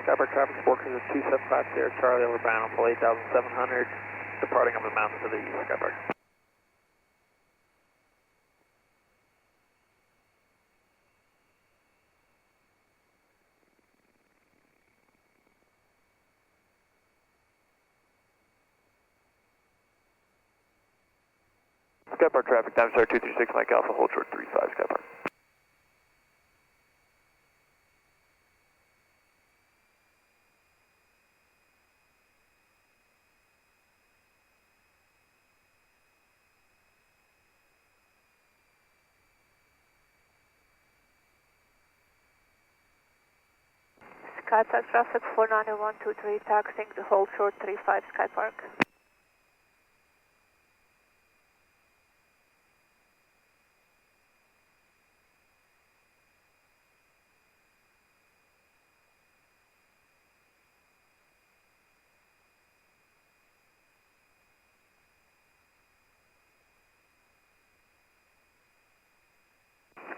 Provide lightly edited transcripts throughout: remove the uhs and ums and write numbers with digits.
Skypark traffic, Sport Cruiser 275 Sierra Charlie over bound full 8,700, departing over the mountains to the east, Skypark. Skypark traffic, time star 236 Mike Alpha, hold short 35, Skypark. Skypark traffic 49123 taxiing to hold short 35 Skypark.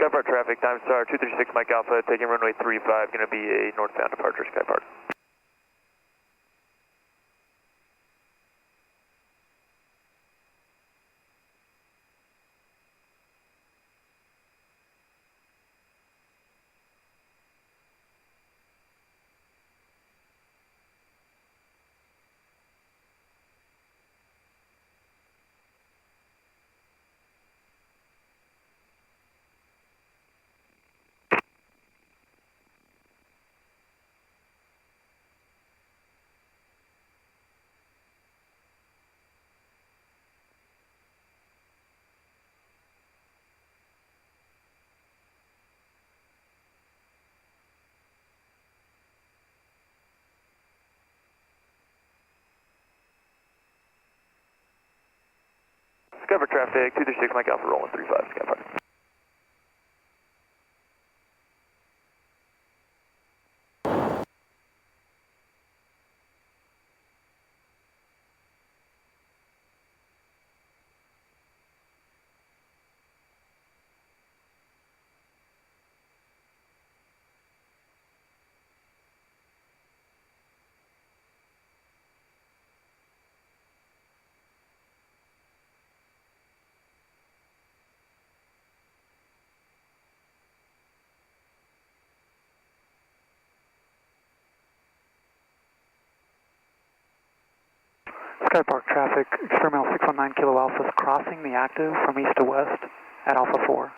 Skypark traffic, time star 236 Mike Alpha, taking runway 35, going to be a northbound departure, Skypark. Skypark traffic, 236 Mike Alpha, rolling 35, Skypark. Skypark traffic, experimental 619 Kilo Alpha is crossing the active from east to west at Alpha 4.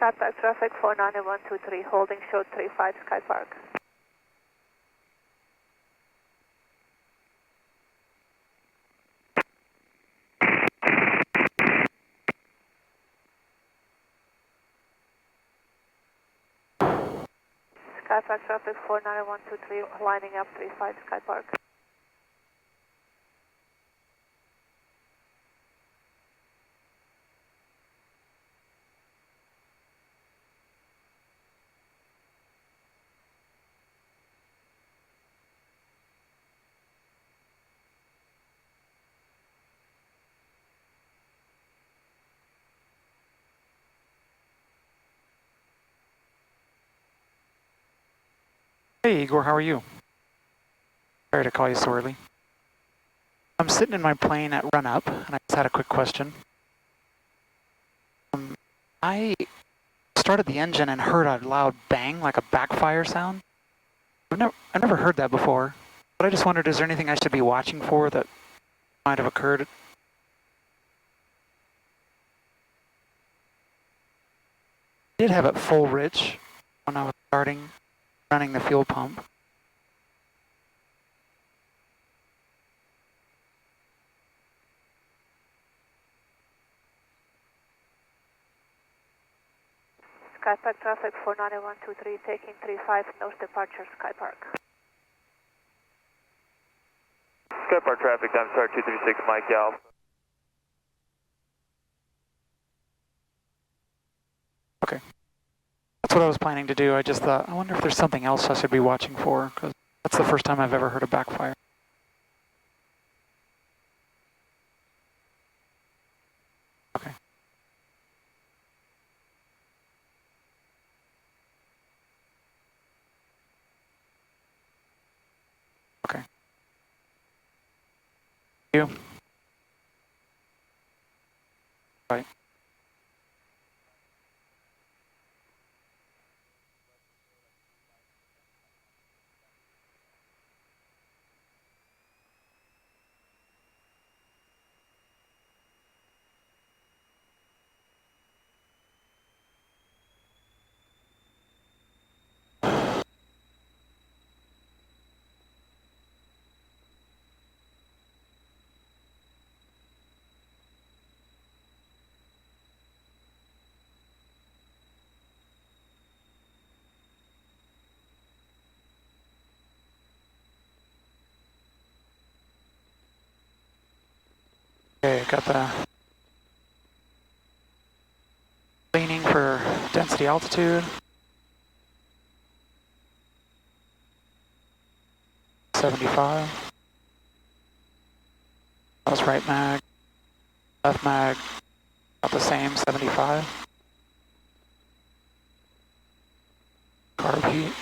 Skypark traffic 49123 holding short 35 Skypark. Skypark traffic 49123 lining up 35 Skypark. Hey Igor, how are you? Sorry to call you so early. I'm sitting in my plane at run up, and I just had a quick question. I started the engine and heard a loud bang, like a backfire sound. I've never heard that before, but I just wondered, is there anything I should be watching for that might have occurred? I did have it full rich when I was running the fuel pump. Skypark traffic 49123 taking 35 nose departure Skypark. Skypark traffic, time start 236 Mike Alpha. Okay. That's what I was planning to do. I just thought, I wonder if there's something else I should be watching for, because that's the first time I've ever heard a backfire. Okay. Okay. You. Right. Okay, got the leaning for density altitude. 75. That was right mag. Left mag, about the same, 75. Carb heat.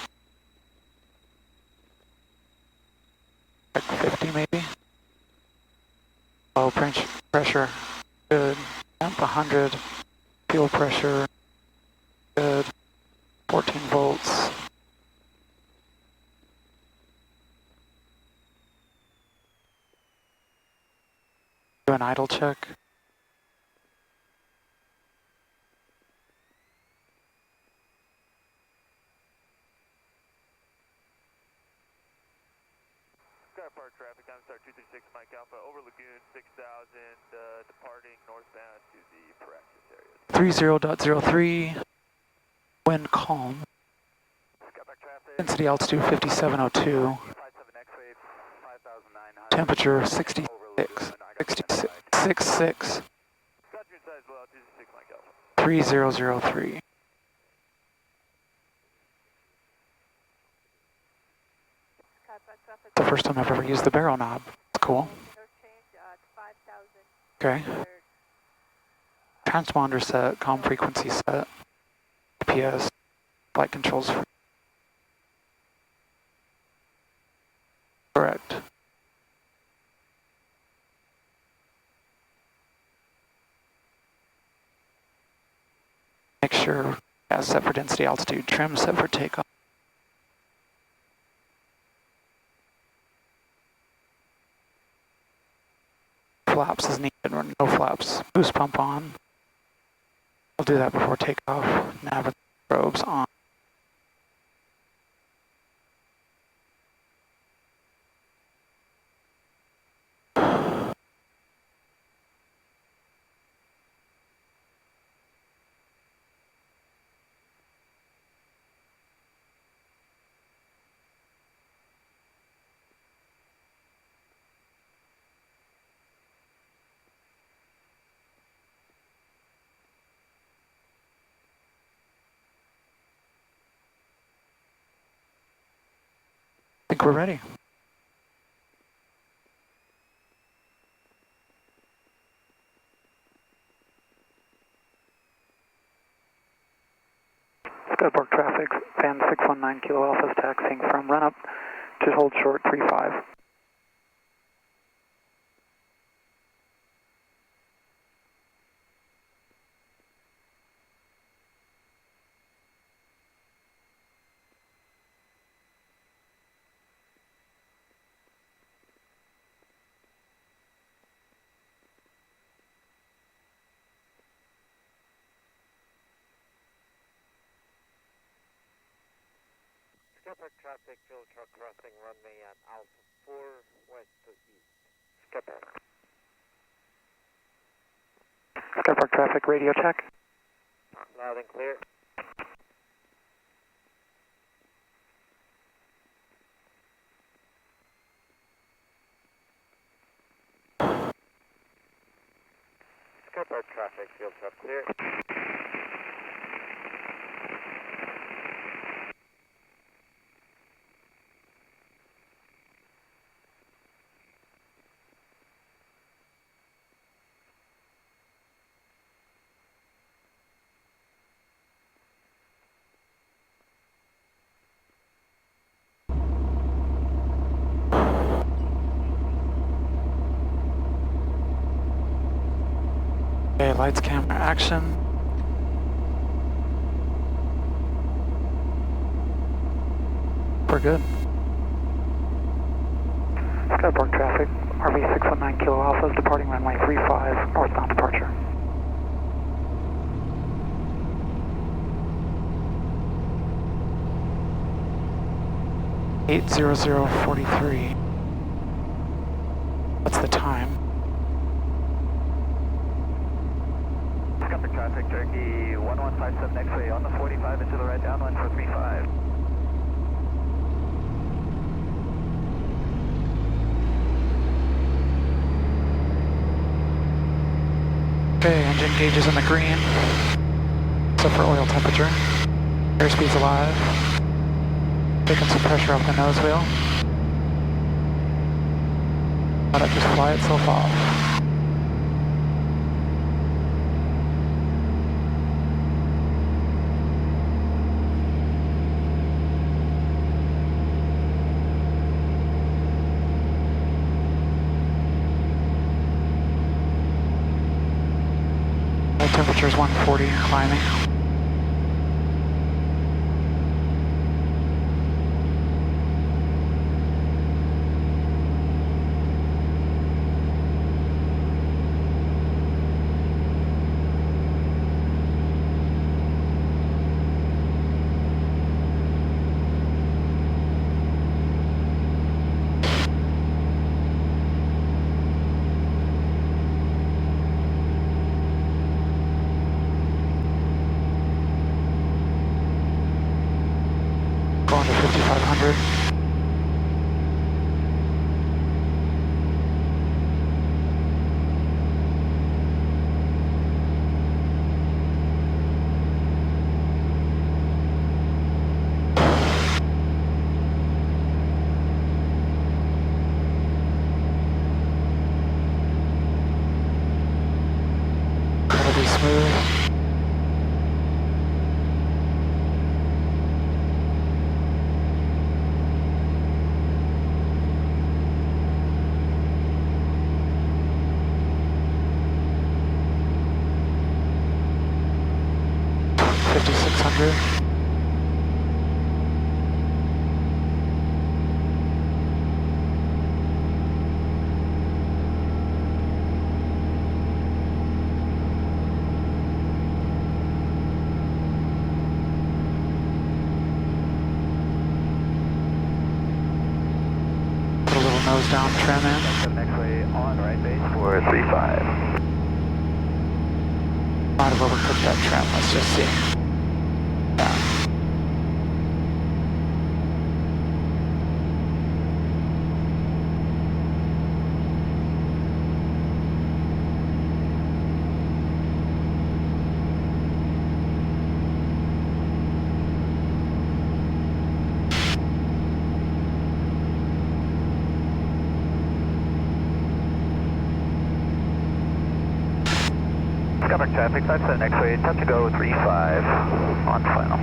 Like 50 maybe. Low pressure, good. Temp 100. Fuel pressure, good. 14 volts. Do an idle check. Skypark traffic, time start 236 Mike Alpha, over Lagoon 6000, departing northbound to the practice area. 30.03. Wind calm. Skypark traffic. Density altitude 5702. Temperature 66. 66. Got your size below 236 Mike Alpha. 3003. The first time I've ever used the barrel knob. It's cool. Okay. Transponder set, comm frequency set, GPS, flight controls. Correct. Make sure, yeah, set for density altitude, trim set for takeoff. Flaps is needed, or no flaps. Boost pump on. I'll do that before takeoff. Nav probes on. I think we're ready. Skypark traffic, fan 619 Kilo Alpha is taxiing from run up to hold short 35. Skypark traffic, fuel truck crossing runway at Alpha 4, west to east. Skypark. Skypark traffic, radio check. Loud and clear. Skypark traffic, field truck clear. Okay, lights, camera, action. We're good. Skypark traffic, RV 619 Kilo Alpha is departing runway 35, northbound departure. (8:00:43). What's the time? Skypark traffic, Turkey 1157 X-ray on the 45 into the right downwind for 35. Okay, engine gauge is in the green, except for oil temperature. Airspeed's alive. Taking some pressure off the nose wheel. Let it just fly itself off. Temperature is 140 and climbing. Going to 5500. Gotta be smooth. Put a little nose down trim in. X-ray on right base for 35. Might have overcooked that trim, let's just see. Yeah. Skypark traffic, 57 X-ray, touch to go 35 on final.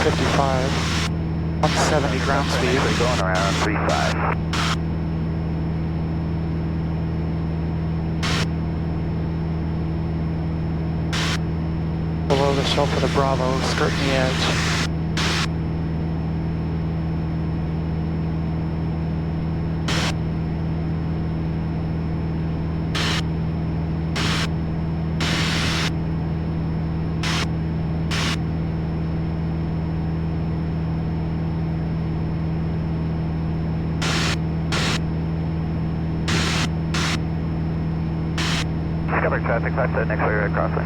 155, 170 ground speed. Going around 35. Below the shelf of the Bravo, skirting the edge. Discover traffic, 57 next clear crossing.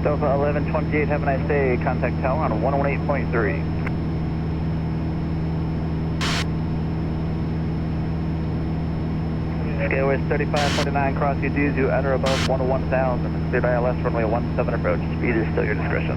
Delta 1128, have a nice day. Contact tower on 118.3. Scale is 3549, cross UDZ at or above 101,000. Cleared ILS runway 17 approach. Speed is still your discretion.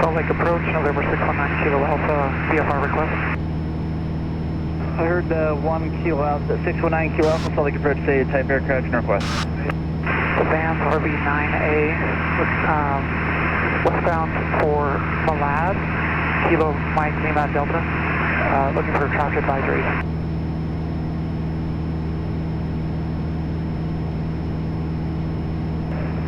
Salt Lake approach, November 619 Kilo Alpha, VFR request. I heard 1 Kilo Alpha, 619 Kilo Alpha, Salt Lake approach, say type aircraft northwest. The van's RV9A, westbound for Malad, Kilo Mike Lima Delta, looking for traffic advisory.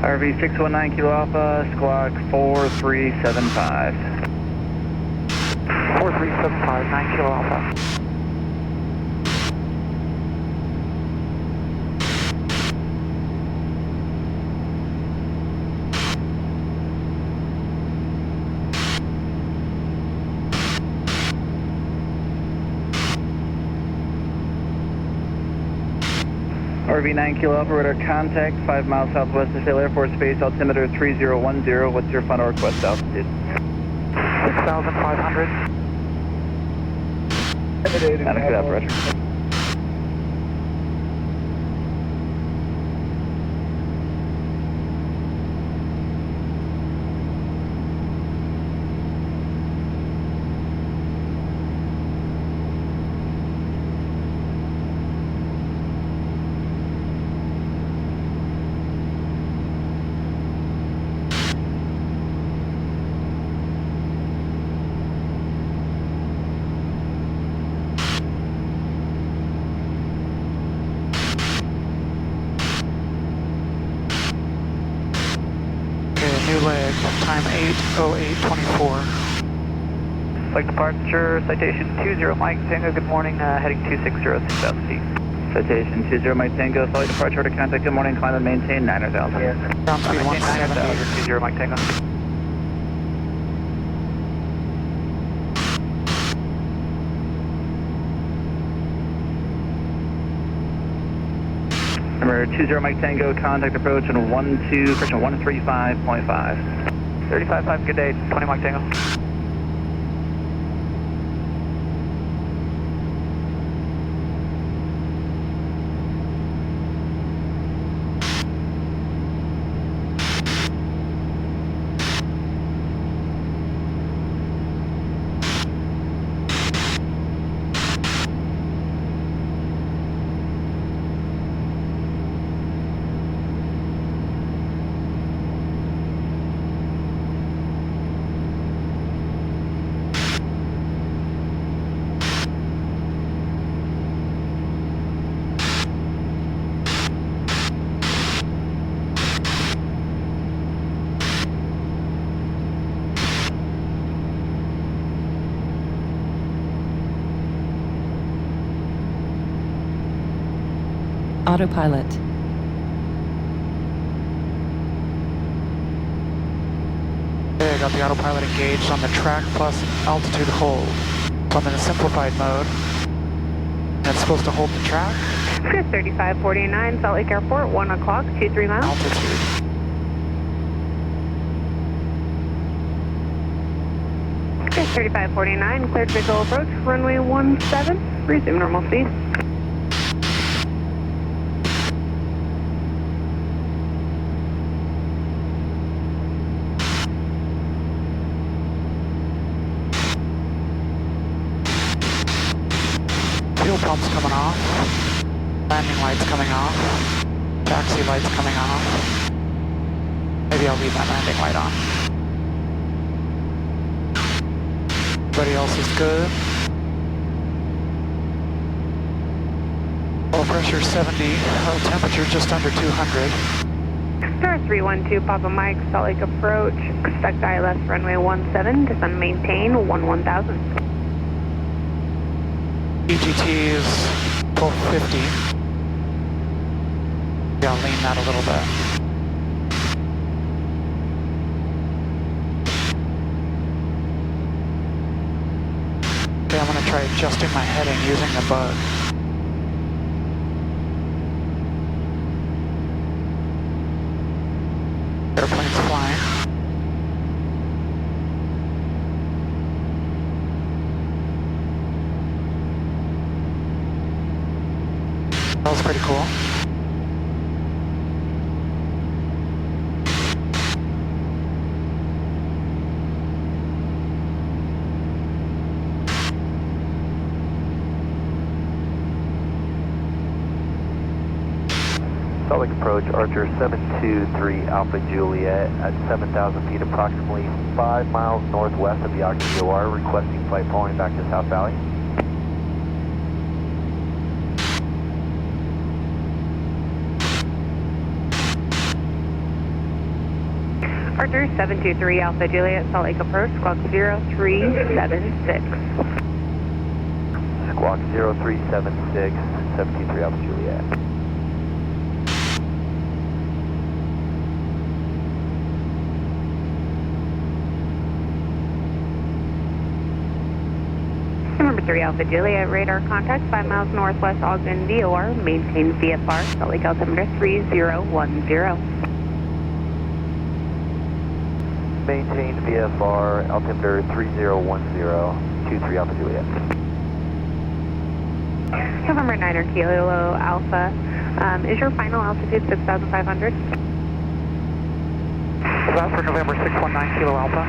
RV 619 Kilo Alpha, squawk 4375. 4375, 9 Kilo Alpha. RV 9 Kilo Alpha, radar contact, 5 miles southwest of Sale Air Force Base, altimeter 3010. What's your final request altitude? 6,500. Adequate up, Roger. New leg, time 8:08:24. Flight departure, citation 20 Mike Tango, good morning, heading 260 6,000 feet. Citation 20 Mike Tango, flight departure, order contact, good morning, climb and maintain 9,000. Ground speed 170. 20 Mike Tango. Number 20 Mike Tango, contact approach on 135.5. 35.5, good day, 20 Mike Tango. Autopilot. Okay, I got the autopilot engaged on the track plus altitude hold. So I'm in the simplified mode. And it's supposed to hold the track. 3549 Salt Lake Airport, 1 o'clock, 23 miles. Altitude. Okay, 3549, cleared visual approach, runway 17, resume normal speed. Fuel pump's coming off. Landing lights coming off. Taxi lights coming off. Maybe I'll leave that landing light on. Everybody else is good. Oil pressure 70, oil temperature just under 200. Star 312 Papa Mike, Salt Lake approach, expect ILS runway 17, descend maintain 11,000. EGT is 1250. Yeah, I'll lean that a little bit. Okay, I'm going to try adjusting my heading using the bug. Airplane's flying. That was pretty cool. Salt Lake approach, Archer 723 Alpha Juliet at 7,000 feet, approximately 5 miles northwest of the Ogden VOR, requesting flight following back to South Valley. Archer 723 Alpha Juliet, Salt Lake approach, squawk 0376. Squawk 0376, 723 Alpha Juliet. Number 3 Alpha Juliet, radar contact 5 miles northwest Ogden VOR, maintain VFR, Salt Lake altimeter 3010. Maintain VFR, altimeter 3010, 23 Alpha Juliet. November 9er Kilo Alpha, is your final altitude 6,500? Is that for November 619 Kilo Alpha?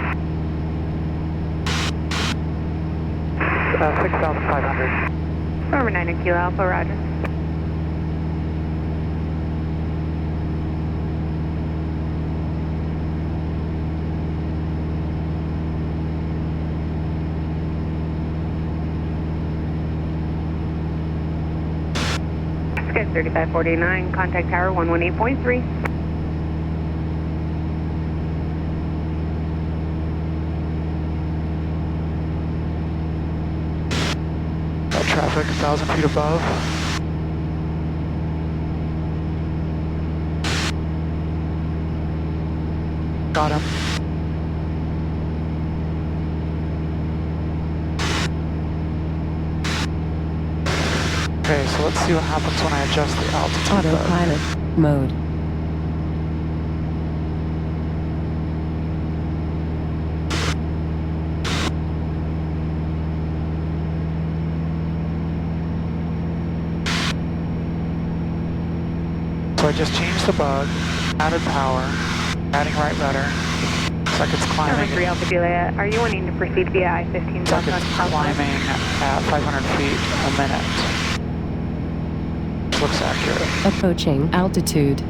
6,500. November 9er Kilo Alpha, roger. Sky 3549, contact tower 118.3. Traffic 1,000 feet above. Got him. Okay, so let's see what happens when I adjust the altitude. Autopilot mode. So I just changed the bug, added power, adding right rudder. Looks like it's climbing. Number 3 Alpha Juliet, are you wanting to proceed via I-15 Looks like it's climbing at 500 feet a minute. Looks accurate. Approaching altitude.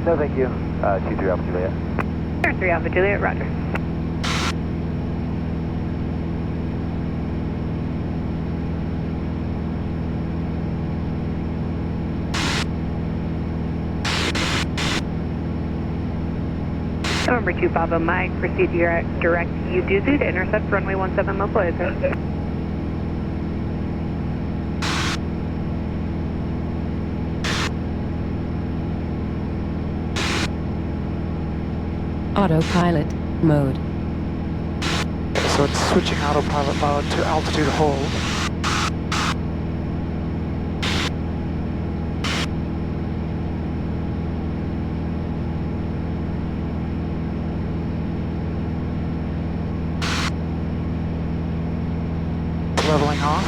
No, thank you. 23 Alpha Juliet. Number 3 Alpha Juliet, roger. November 2 Papa Mike, proceed direct Uduzu to intercept runway 17 localizer. Autopilot mode. Okay, so it's switching autopilot mode to altitude hold. Leveling off.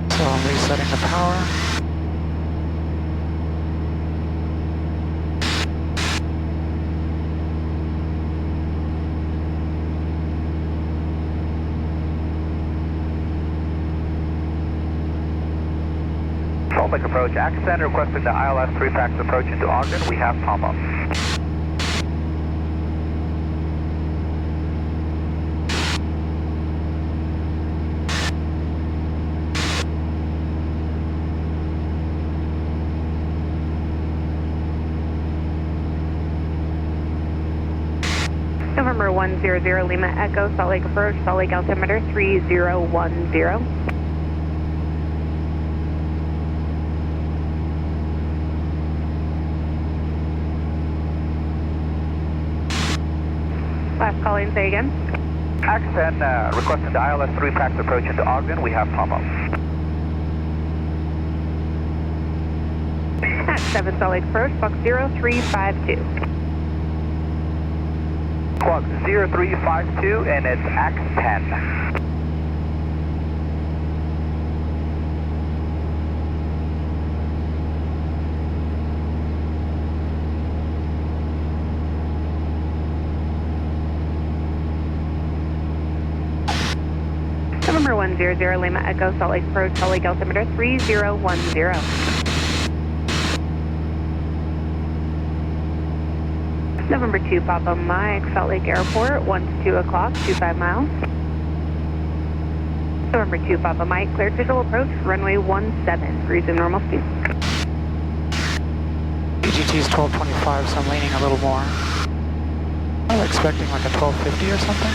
So I'm resetting the power. Salt Lake approach, accent requesting the ILS 3 packs approach into Ogden. We have pop-up. November 100 Lima Echo, Salt Lake approach, Salt Lake altimeter 3010. Last call in, say again. Accent requesting the ILS 3 packs approach into Ogden. We have pop-up. At 7 Salt Lake approach, Fox 0352. Squawk 0352 and it's X10. November 100 Lima Echo, Salt Lake approach, Salt Lake altimeter 3010. November 2 Papa Mike, Salt Lake Airport, 1 to 2 o'clock, 25 miles. November 2 Papa Mike, cleared visual approach, runway 17, resume normal speed. EGT is 1225, so I'm leaning a little more. I was expecting like a 1250 or something.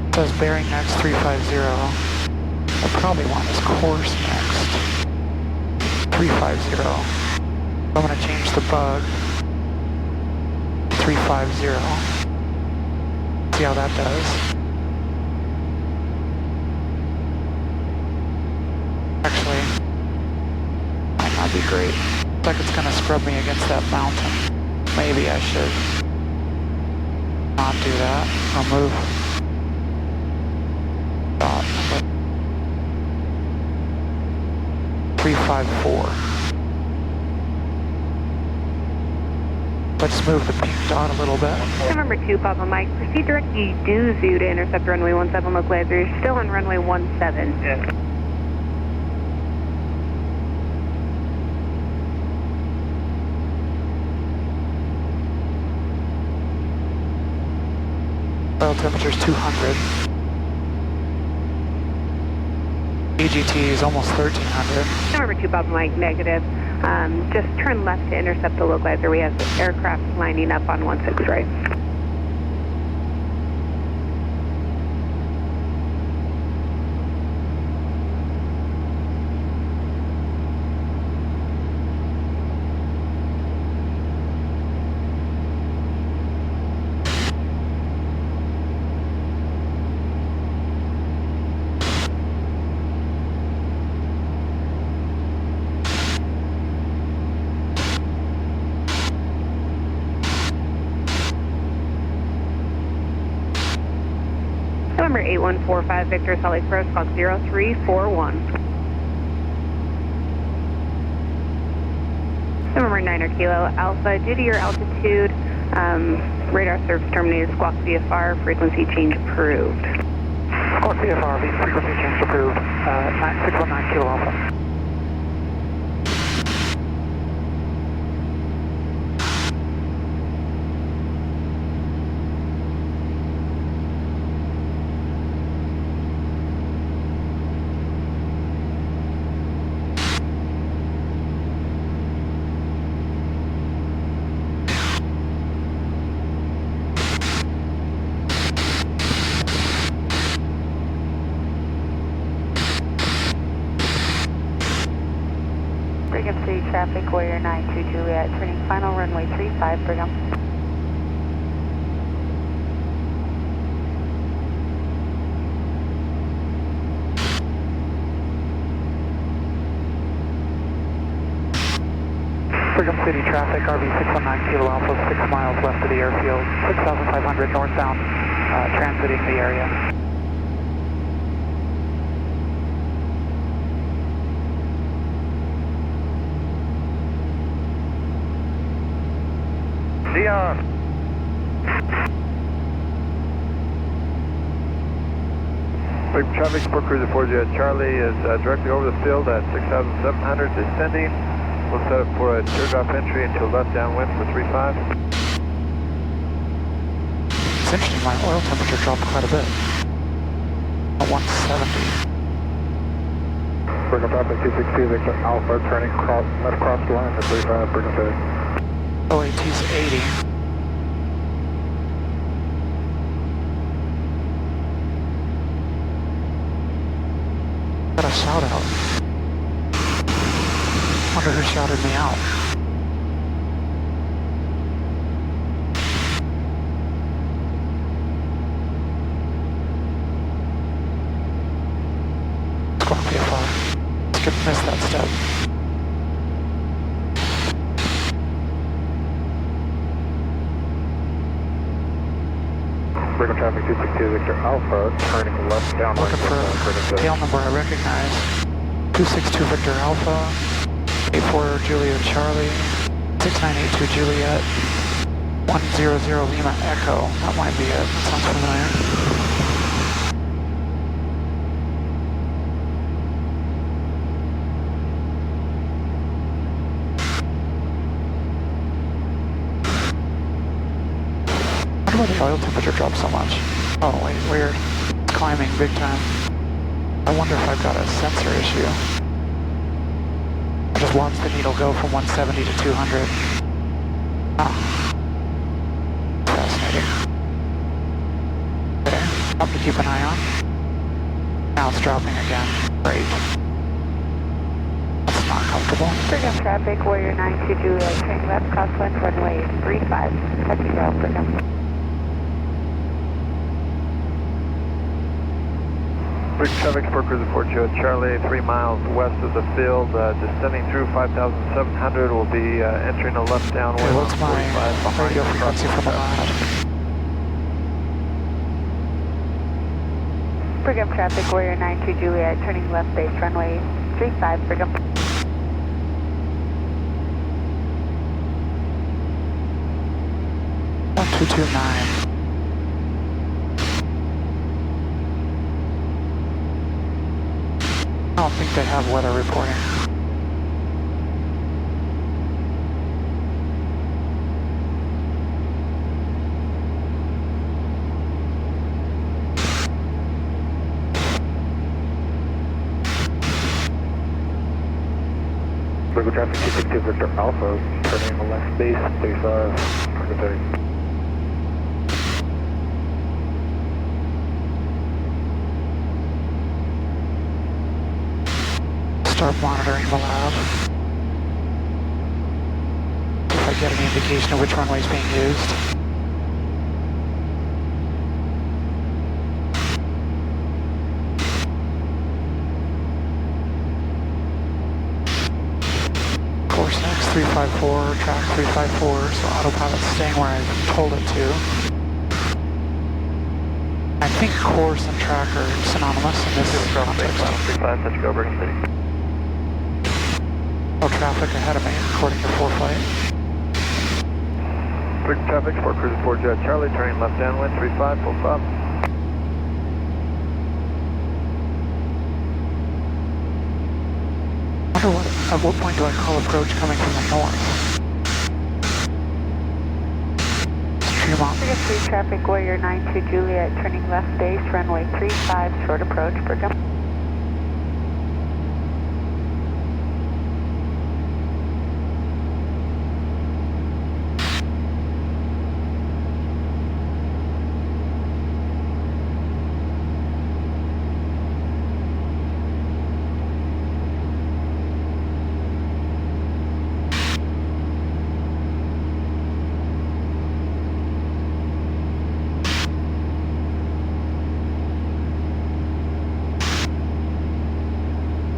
It says bearing next 350. I probably want this course next. 350. I'm going to change the bug. 350. See how that does. Actually, might not be great. Looks like it's going to scrub me against that mountain. Maybe I should not do that. I'll move. 354. Let's move the pink dot a little bit. November 2 Papa Mike, proceed directly due Zoo to intercept runway 17 localizer. You're still on runway 17. Yeah. Oil temperature is 200. EGT is almost 1300. November 2 Papa Mike, negative. Just turn left to intercept the localizer. We have aircraft lining up on 16 right. November 8145 Victor, Salt Lake approach, clock 0341. November 9er Kilo Alpha, due to your altitude, radar service terminated, squawk VFR, frequency change approved. Squawk VFR, frequency change approved. 9619 Kilo Alpha. traffic, Warrior 92 Juliet, turning final runway 35, Brigham. Brigham City traffic, RV619 Kilo Alpha, 6 miles west of the airfield, 6,500 northbound, transiting the area. Dion. Brigham traffic, Sport Cruiser 4Jet Charlie is directly over the field at 6,700, descending. We'll set up for a teardrop entry into left downwind for 35. It's interesting, my oil temperature dropped quite a bit. At 170. Brigham traffic 262 Victor Alpha, turning left cross the line for 35, Brigham City. OAT's 80. Got a shout out. Wonder who shouted me out. Squawk VFR. Missed that step. Brigham traffic 262 Victor Alpha, turning left downwind. Looking for a tail number I recognize. 262 Victor Alpha, 84 Juliet Charlie, 6982 Juliet, 100 Lima Echo. That might be it. That sounds familiar. Why the oil temperature dropped so much? Oh wait, weird. It's climbing big time. I wonder if I've got a sensor issue. I just watched the needle go from 170 to 200. Ah. Fascinating. Okay, something to keep an eye on. Now it's dropping again. Great. That's not comfortable. Brigham traffic, Warrior 92 Juliet, turning left crosswind runway 35, touching ground, Brigham. Brigham traffic, Sport Cruiser 4Jet Charlie, 3 miles west of the field, descending through 5,700. We'll be entering a left downwind. Okay, what's my radio frequency from the lab? Brigham traffic, Warrior 92 Juliet, turning left base runway 35, Brigham. One 229. I don't think they have weather reporting. Brigham traffic 262 Victor Alpha, turning left base 35, Brigham City. Start monitoring the lab. If I get any indication of which runway is being used. Course next 354, track 354, so autopilot's staying where I told it to. I think course and track are synonymous in this context. 35, touch go, Brigham City. No traffic ahead of me, according to Foreflight. Brigham traffic, Sport Cruiser 4Jet Charlie, turning left downwind 35, full stop. I wonder at what point do I call approach coming from the north? Tremont. Brigham 3 traffic, Warrior 92 Juliet, turning left base runway 35, short approach, Brigham.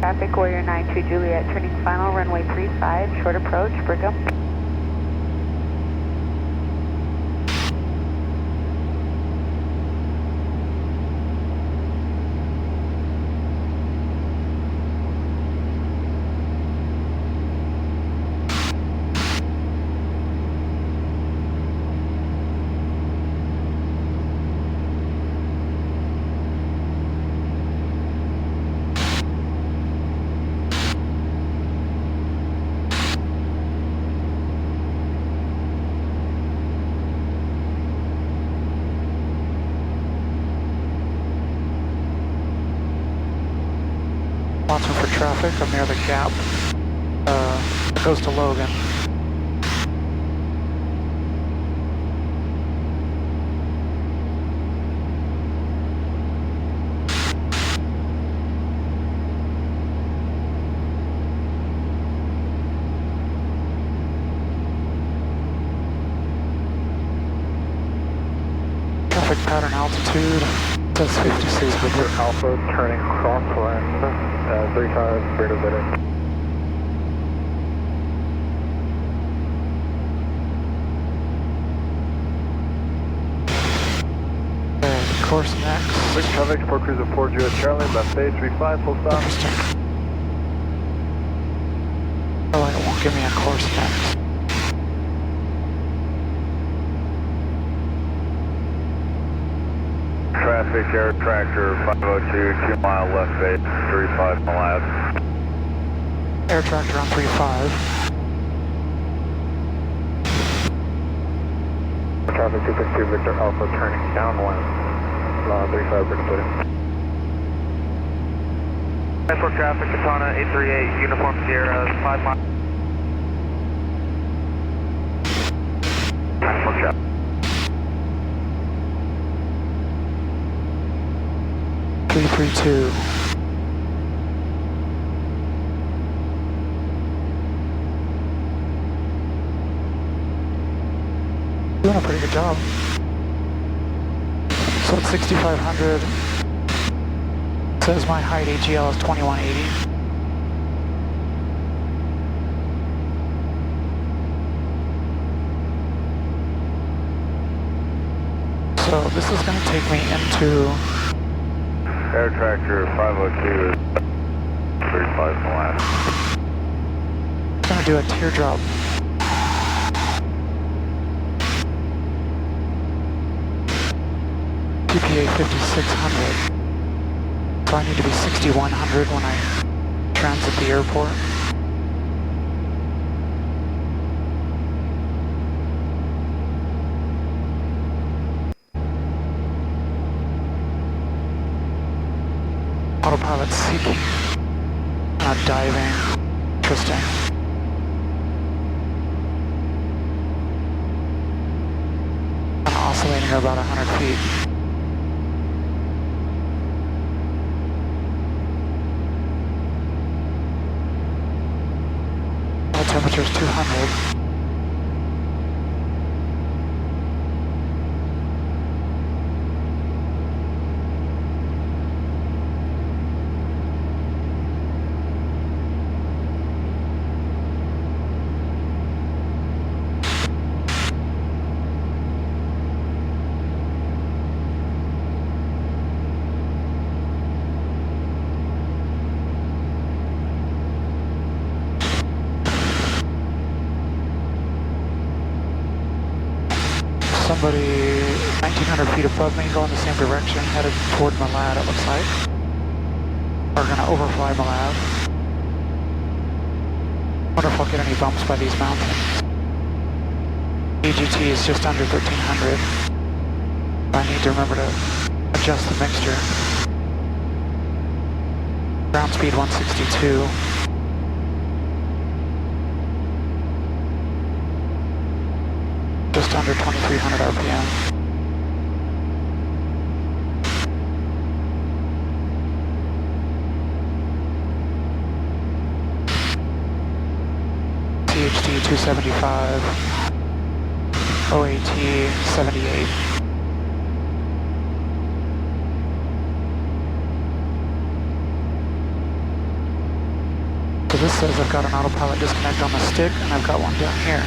traffic, Warrior 92 Juliet, turning final, runway 35, short approach, Brigham. Watching for traffic. I'm near the gap. It goes to Logan. Traffic pattern altitude says 56. Victor Alpha turning crosswind. 35, Brito Bitter. Course next. Quick traffic, Port Cruiser 4 Juliet Charlie, left bay 35, full stop. Interesting. Oh, it won't give me a course next. Traffic, air tractor 502, 2 mile left bay, 35 miles. Air tractor on 35. Traffic 262, Victor Alpha turning downwind, 35 Brito. Airport traffic, Katana 838, Uniform Sierra, 5 miles. Airport traffic. Three, 332. Doing a pretty good job. So it's 6,500. Says my height AGL is 2180. So this is going to take me into Air tractor 502 is 35 miles. I'm going to do a teardrop. PPA 5600. So I need to be 6100 when I transit the airport. Autopilot seeking. Not diving. Interesting. I'm oscillating about 100 feet. Temperature is 200. Somebody 1,900 feet above me going the same direction, headed toward Malad, it looks like. We're going to overfly Malad. Wonder if I'll get any bumps by these mountains. EGT is just under 1,300. I need to remember to adjust the mixture. Ground speed 162. Just under 2,300 RPM. CHD 275. OAT 78. says I've got an autopilot disconnect on the stick, and I've got one down here.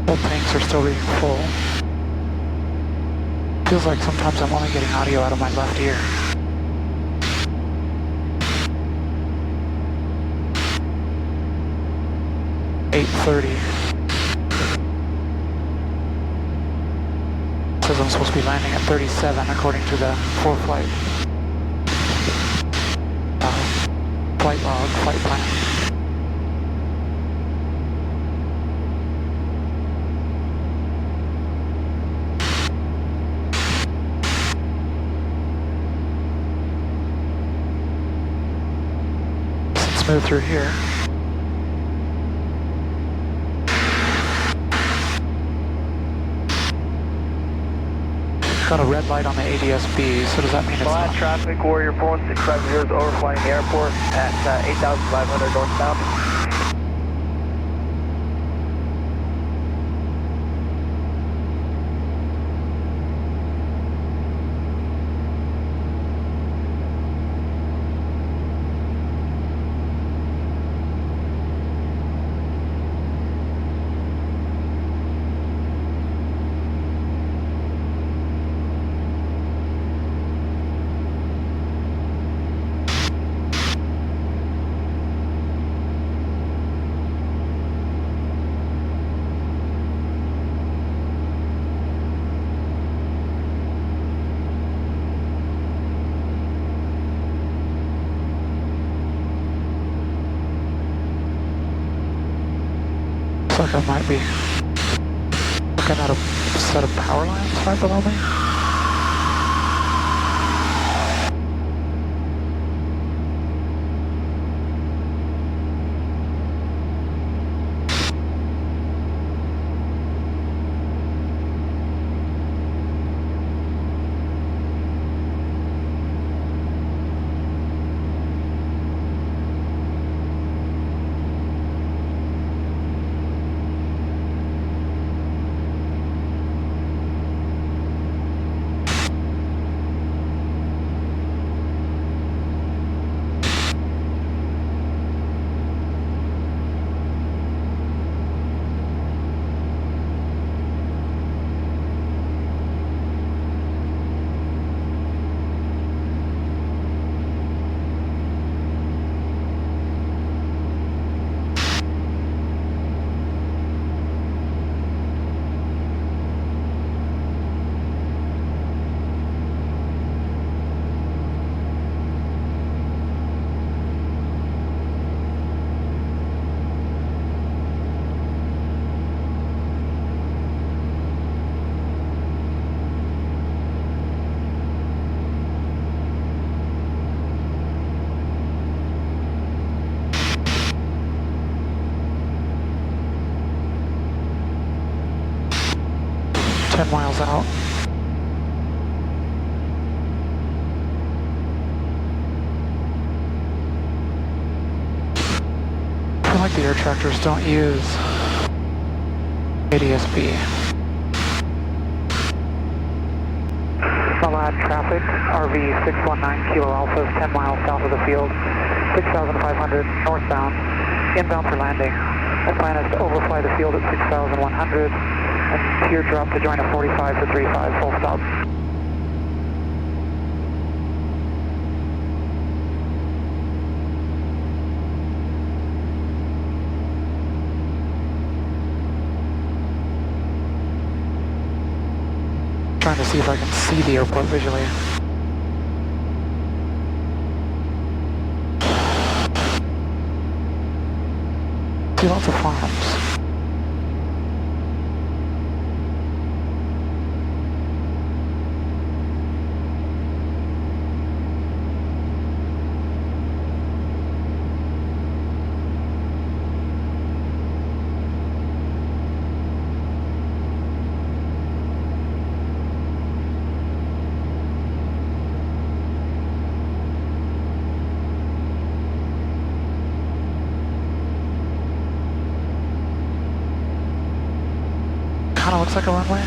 Both tanks are still reading full. Feels like sometimes I'm only getting audio out of my left ear. .30. Says I'm supposed to be landing at 37 according to the Foreflight flight log, flight plan. Let's move through here. Got a red light on the ADS-B, so does that mean it's not? Traffic, Warrior 41650 is overflying the airport at 8,500 northbound. Looks like I might be looking at a set of power lines right below me. Miles out. I feel like the air tractors don't use ADS-B. Malad traffic, RV 619 Kilo Alpha is 10 miles south of the field, 6,500 northbound, inbound for landing. The plan is to overfly the field at 6,100. And teardrop to join a 45 to 35, full stop. Trying to see if I can see the airport visually. See lots of farms. Kind of looks like a runway.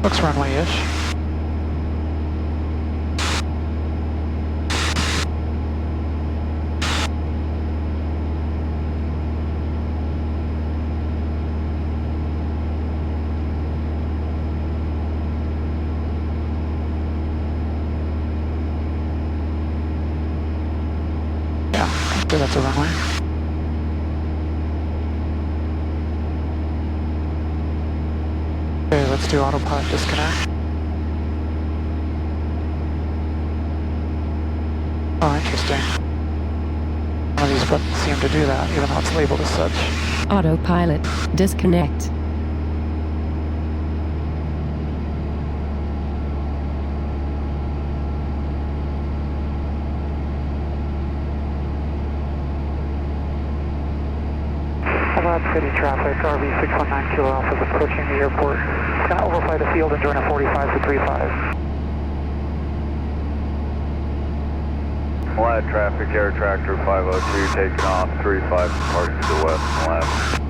Looks runway-ish. Yeah, okay, that's a runway. Okay, let's do autopilot disconnect. Oh, interesting. None of these buttons seem to do that, even though it's labeled as such. Autopilot. Disconnect. About city traffic, RV 619 Kilo Alpha is approaching the airport. It's going to overfly the field and join a 45 to 35. Flat traffic, air tractor 502 taking off, 35 departing to the west and left.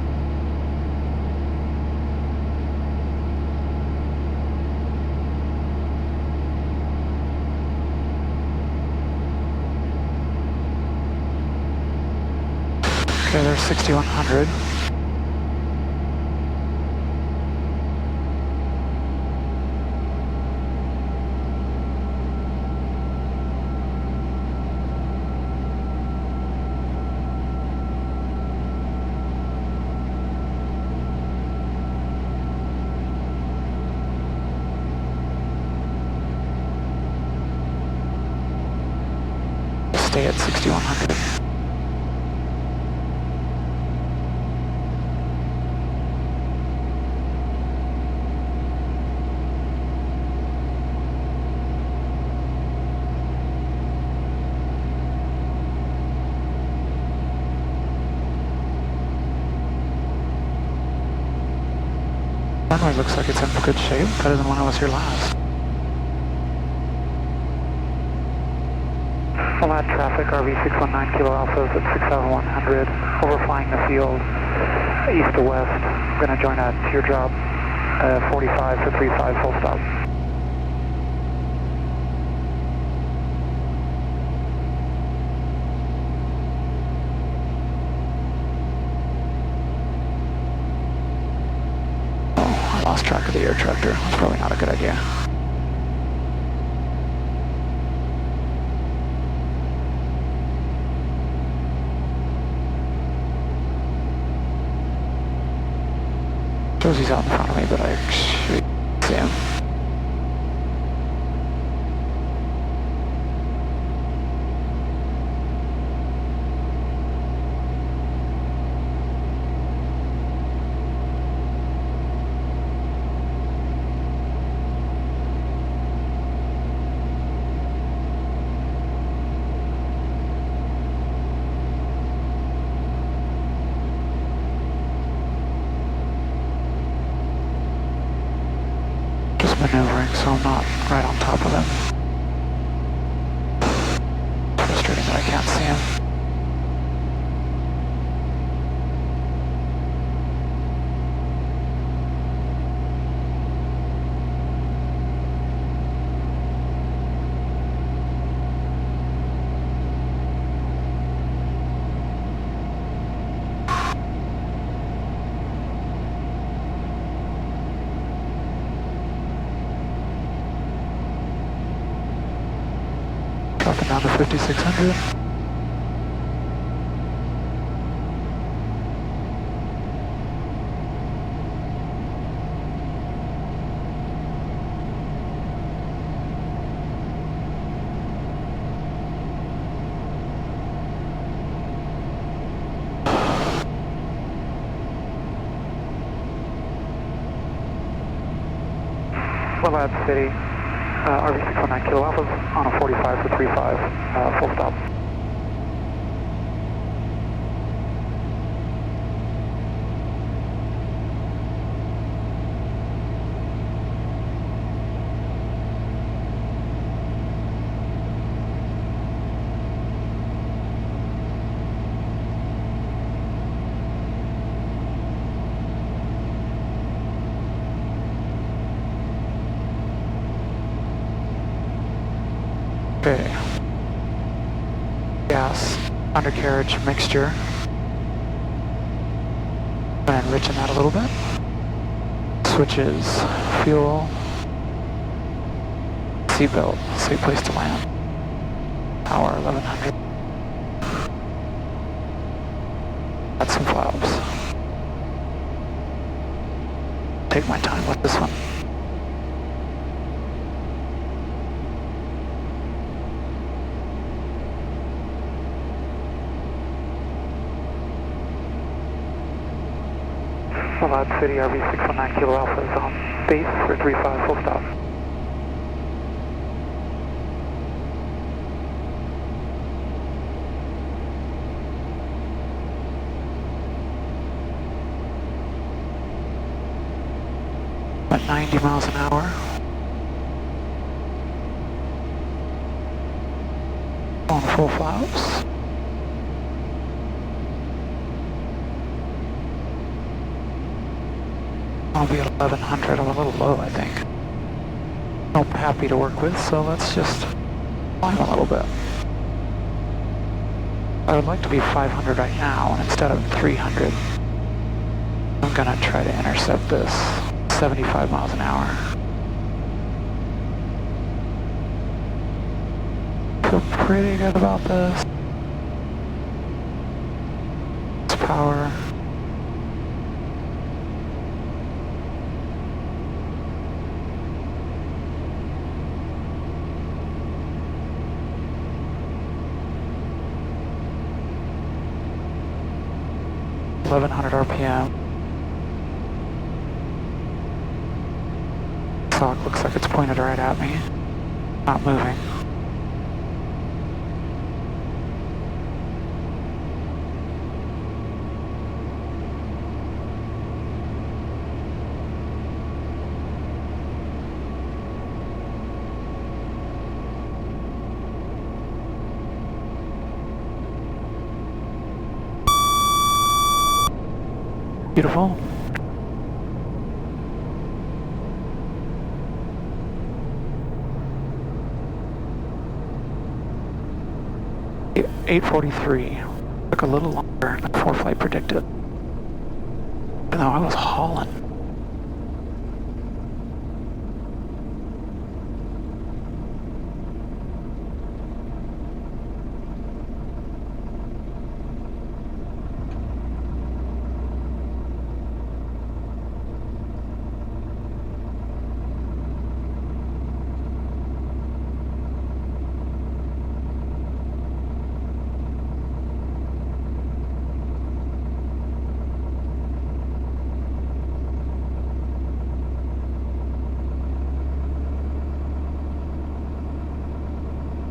Okay, there's 6100. Stay at 6100. Runway looks like it's in good shape, better than when I was here last. Flat traffic, RV 619 Kilo Alpha is at 6100, overflying the field east to west. I'm going to join a teardrop 45 to 35 full stop. Oh, I lost track of the air tractor. That's probably not a good idea. Shows he's out in front of me, but I actually see him. Maneuvering so I'm not right on top of him. Frustrating that I can't see him. Dropping down to 5600. Lab City, RV 619 Kilo Alpha on a 45 to 35, full stop. Okay. Gas undercarriage mixture. Gonna enrichen that a little bit. Switches, fuel, seatbelt, safe place to land. Power 1100. Got some flaps. Take my time with this one. Loud City RV 619 Kilo Alpha is on base for 35 full stop. At 90 miles an hour. On full flaps. I'll be at 1100, I'm a little low, I think. I'm happy to work with, so let's just climb a little bit. I would like to be 500 right now, and instead of 300, I'm gonna try to intercept this 75 miles an hour. Feel pretty good about this. It's power. RPM. Clock looks like it's pointed right at me. Not moving. Beautiful. At 8:43. Took a little longer than Foreflight predicted. Even though I was hauling.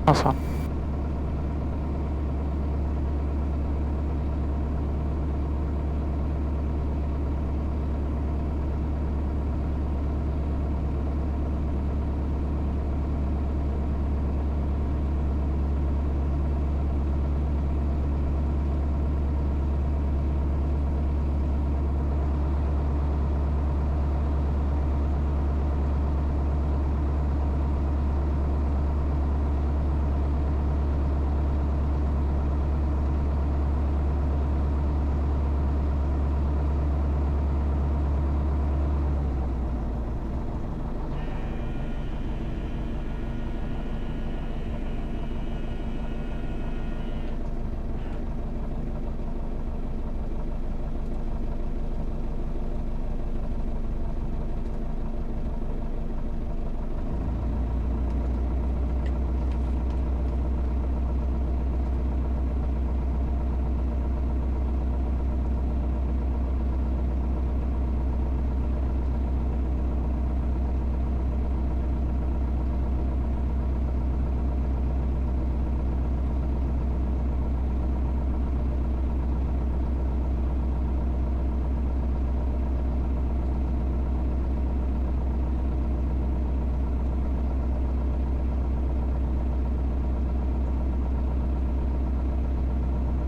Awesome.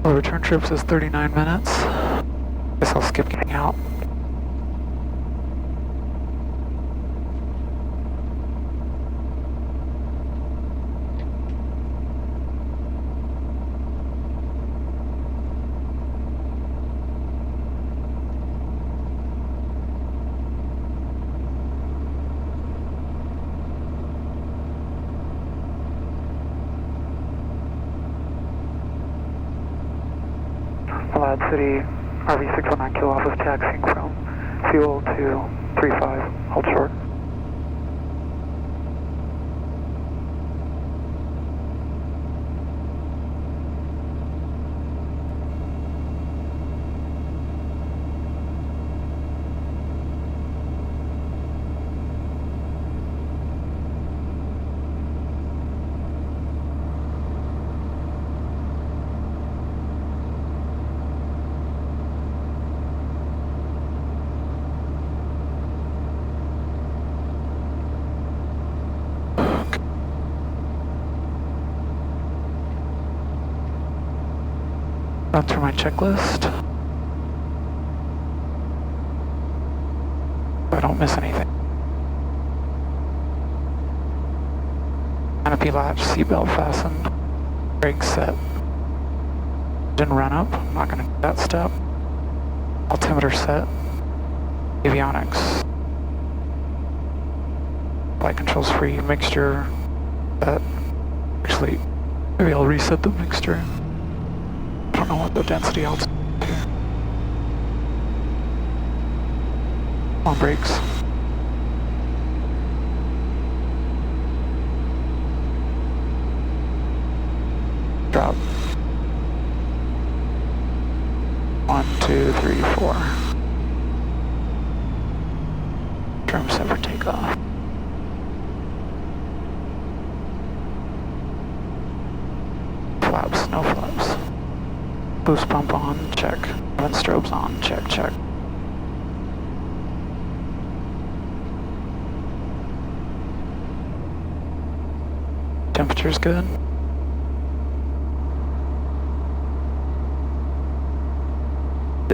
Our return trip says 39 minutes. Guess I'll skip getting out. Lad City, RV 619 office taxiing from fuel to 35, hold short. Run through my checklist. So I don't miss anything. Canopy latch, seatbelt fastened, brakes set. Engine run up, I'm not going to do that step. Altimeter set. Avionics. Flight controls free, mixture set. Actually, maybe I'll reset the mixture. I don't know what the density else is here. On brakes. Drop. 1, 2, 3, 4. Trim set for takeoff. Flaps, no flaps. Boost pump on, check. Vent strobes on, check, check. Temperature's good.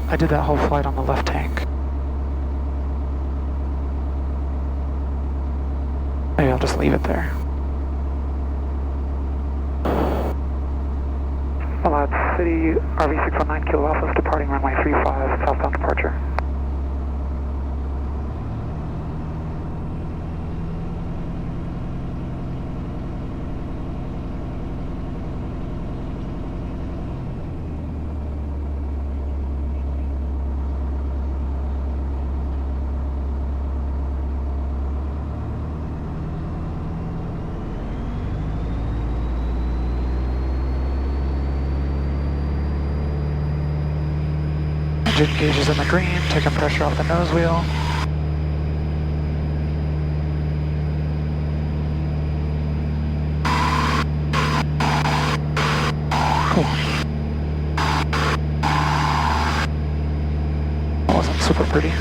I did that whole flight on the left tank. Maybe I'll just leave it there. Lad City, RV 619 Kilo Alpha, departing runway 35, southbound departure. Engine gauge is in the green, taking pressure off the nose wheel. Cool. Wasn't super pretty.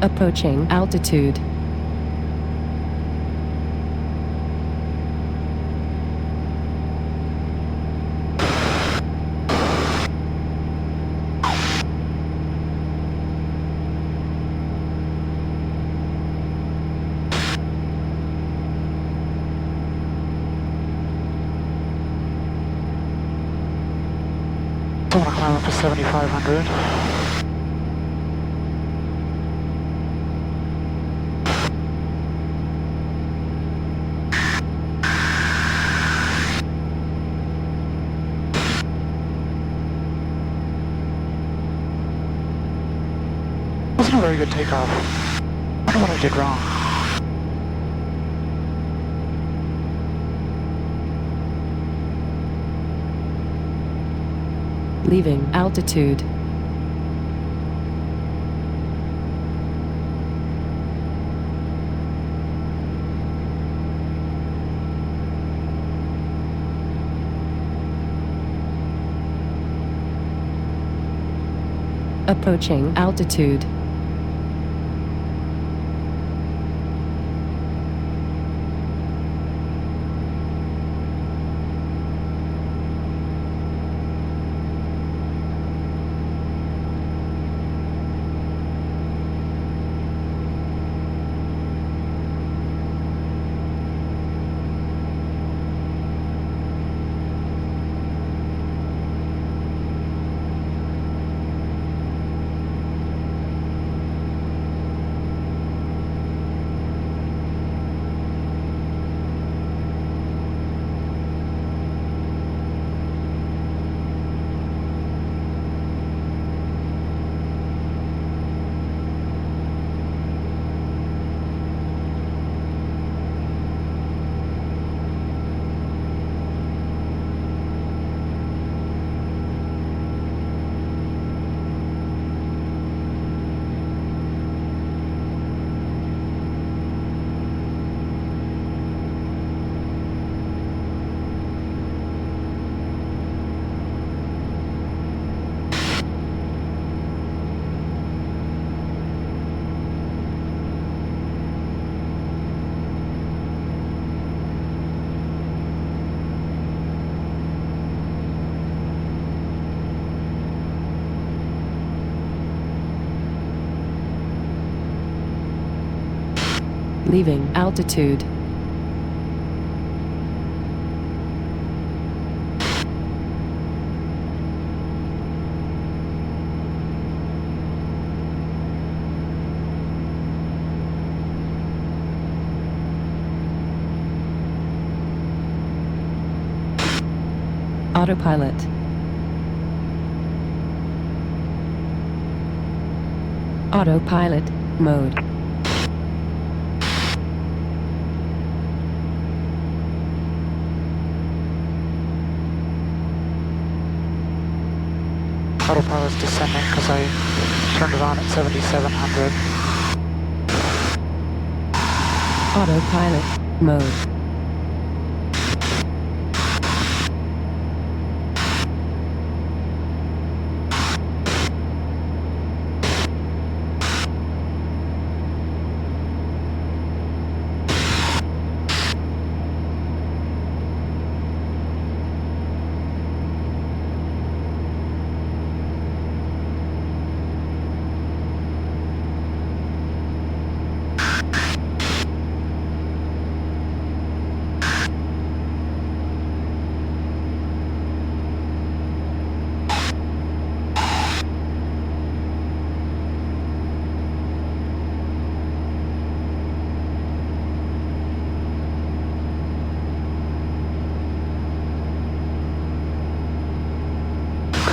Approaching altitude. climb up to 7,500. Wasn't a very good takeoff. I don't know what I did wrong. Leaving altitude. Approaching altitude. Leaving altitude. Autopilot. Autopilot mode. Autopilot's descending because I turned it on at 7,700. Autopilot mode.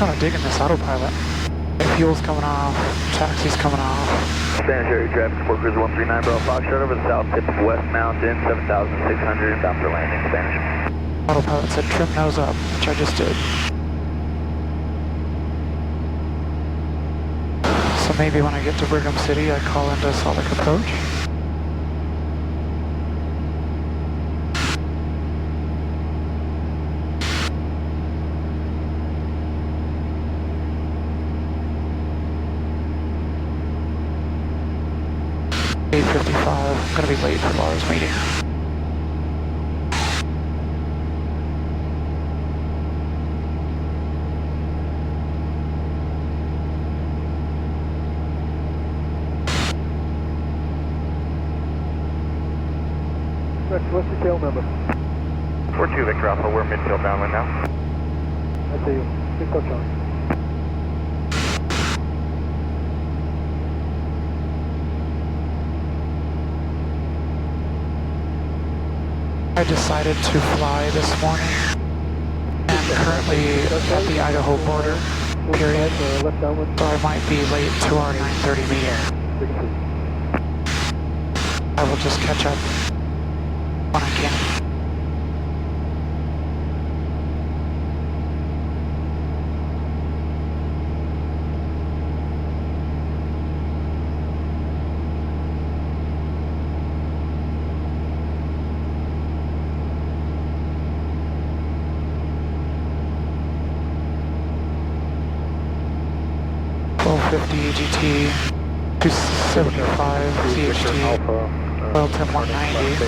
Kind of digging this autopilot. Fuel's coming off, taxi's coming off. Spanish area traffic, Support Cruiser 139, Bravo Foxtrot over the south tip of West Mountain, 7,600, bound for landing, Spanish. Autopilot said trim nose up, which I just did. So maybe when I get to Brigham City, I call into Salt Lake approach. I'm gonna be late for Laura's meeting. What's your tail number? 42 Victor Alpha, we're midfield downwind now. I see you. 6 Charlie. I decided to fly this morning. I'm currently at the Idaho border, period. So I might be late to our 9:30 meeting. I will just catch up when I can. GT 275 CHT oil temp 190.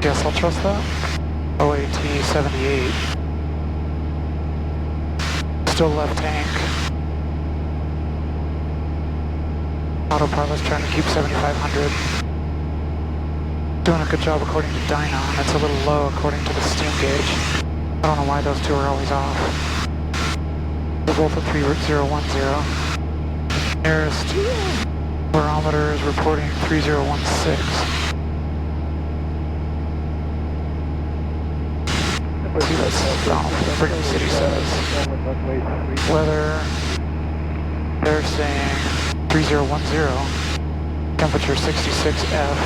Yes, I'll trust that. OAT 78. Still left tank. Autopilot's trying to keep 7,500. Doing a good job according to dyno, and it's a little low according to the steam gauge. I don't know why those two are always off. They're both at 3010. Nearest barometer is reporting 3016. Let's see what Brigham City says. Weather, they're saying 3010. Temperature 66 F.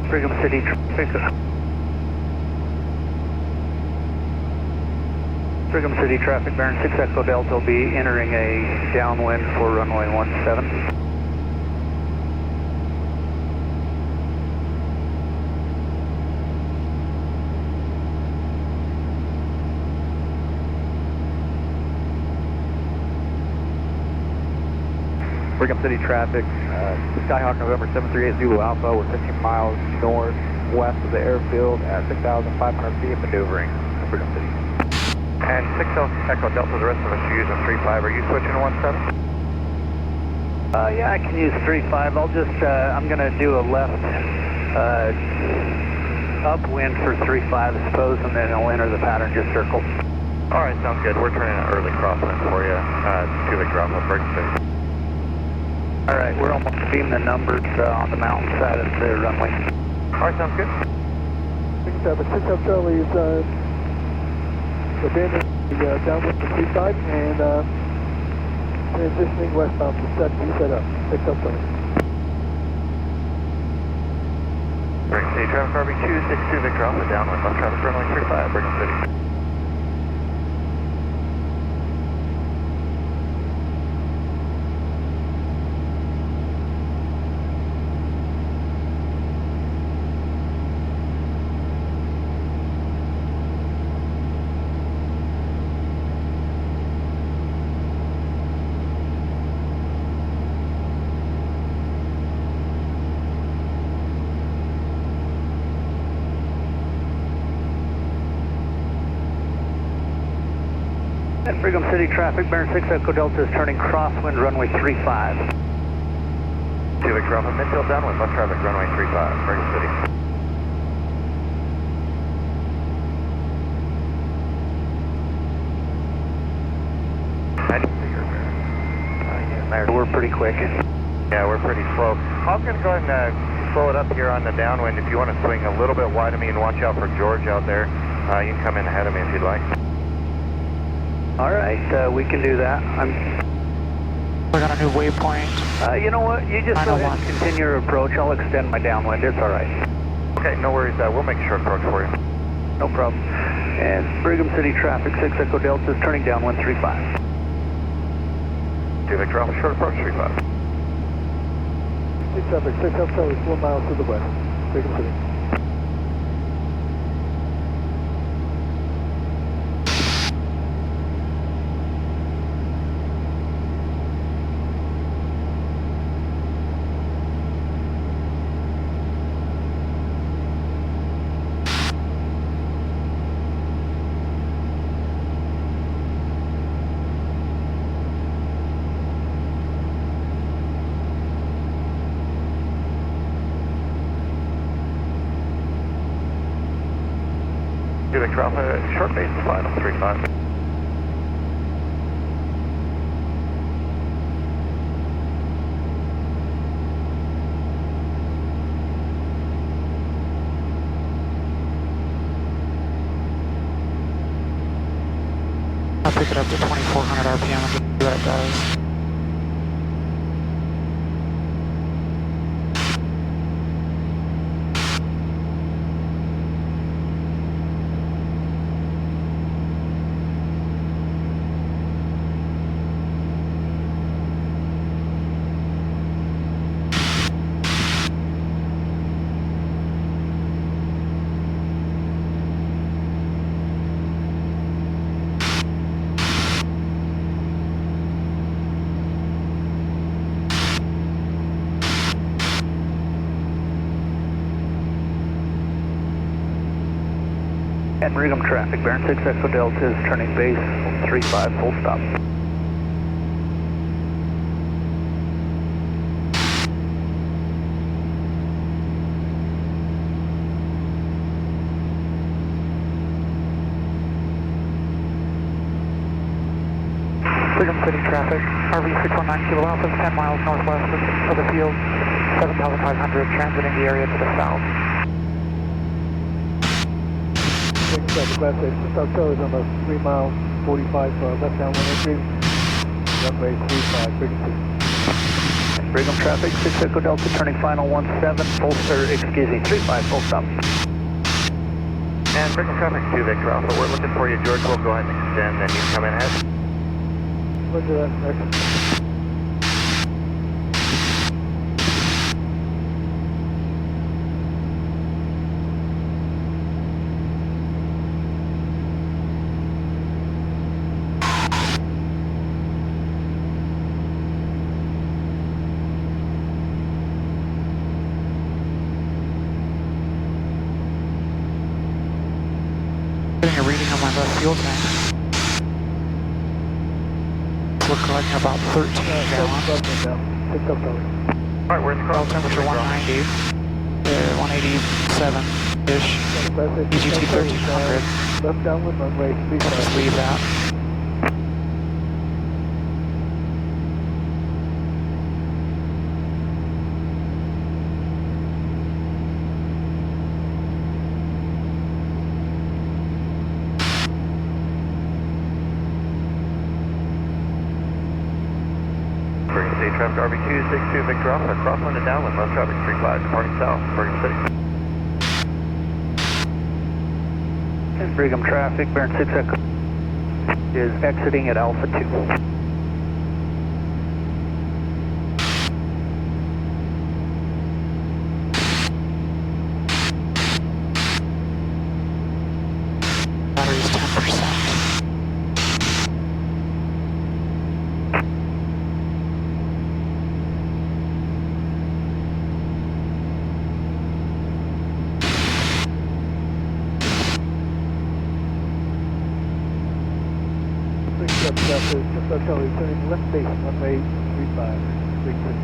Brigham City traffic. Brigham City traffic, bearing 6 Echo Delta will be entering a downwind for runway 17. Brigham City traffic, Skyhawk November 738 Zulu Alpha, we're 15 miles northwest of the airfield at 6,500 feet maneuvering Brigham City. And 6 Echo Delta, the rest of us are using 35. Are you switching to 17? Yeah, I can use 35. I'll just, I'm going to do a left upwind for 35, I suppose, and then I'll enter the pattern, just circle. All right, sounds good. We're turning an early crosswind for you. 2 Victor Alpha, Brigham City. All right, we're almost beaming the numbers on the mountain side of the runway. All right, sounds good. Traffic 6 up Charlie is abandoning the downwind to 35 and transitioning westbound to 70 set up. 6 up Charlie. Brigham City traffic RB 262 Victor Alpha downwind, left traffic runway 35, Brigham City. At Brigham City traffic, bearing 6 Echo Delta is turning crosswind runway 35. 2 Victor Alpha, midfield downwind, left traffic runway 35, Brigham City. We're pretty quick. Yeah, we're pretty slow. I was going to go ahead and slow it up here on the downwind. If you want to swing a little bit wide of me and watch out for George out there, you can come in ahead of me if you'd like. All right, we can do that. We're on a new waypoint. You know what? You just go ahead and continue your approach. I'll extend my downwind. It's all right. Okay, no worries. We'll make a short approach for you. No problem. And Brigham City traffic, 6 Echo Delta is turning down 135. 2 Victor Alpha, short approach 35. 6 traffic, 6 Alpha Charlie, 4 miles to the west. Brigham City. Victor Alpha, short base final 35. I'll pick it up to 2400 RPM and see what it does. And Brigham traffic, Baron 6 Echo Delta is turning base 35, full stop. Brigham City traffic, RV619 Kilo Alpha, 10 miles northwest of the field, 7,500, transiting the area to the south. Brigham traffic, last day, 6 Alpha Charlie is on the 3 mile, 45 left down 103. Runway 35, Brigham City. Brigham traffic, 6 Echo Delta turning final 17, full, 35, full stop. And Brigham traffic 2 Victor Alpha, we're looking for you, George. We'll go ahead and extend, and you can come in ahead. Roger that, next. Getting a reading on my left fuel tank. We're collecting about 13 gallons. 6 Alpha Charlie. Alright, we're in the Well, cross. temperature 190, 187-ish. EGT 1300. Left downwind runway We'll just 35. leave that. Brigham City traffic, RV262 Victor Alpha, crosswind and downwind, left traffic 35, departing south, Brigham City. And Brigham traffic, Baron 6 Echo is exiting at Alpha 2. Battery's 10%. Charlie, turning left base, runway 35, Brigham City.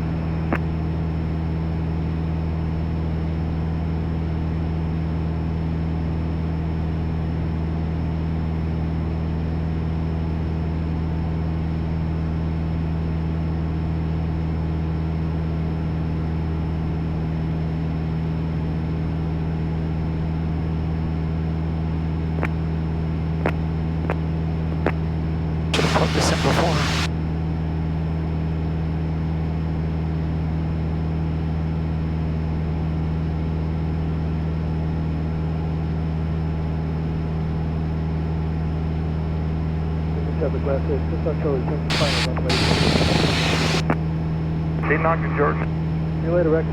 Should have plugged this in before. traffic last day, South Charlie, final runway. Team Knocked, George. See you later, Rex.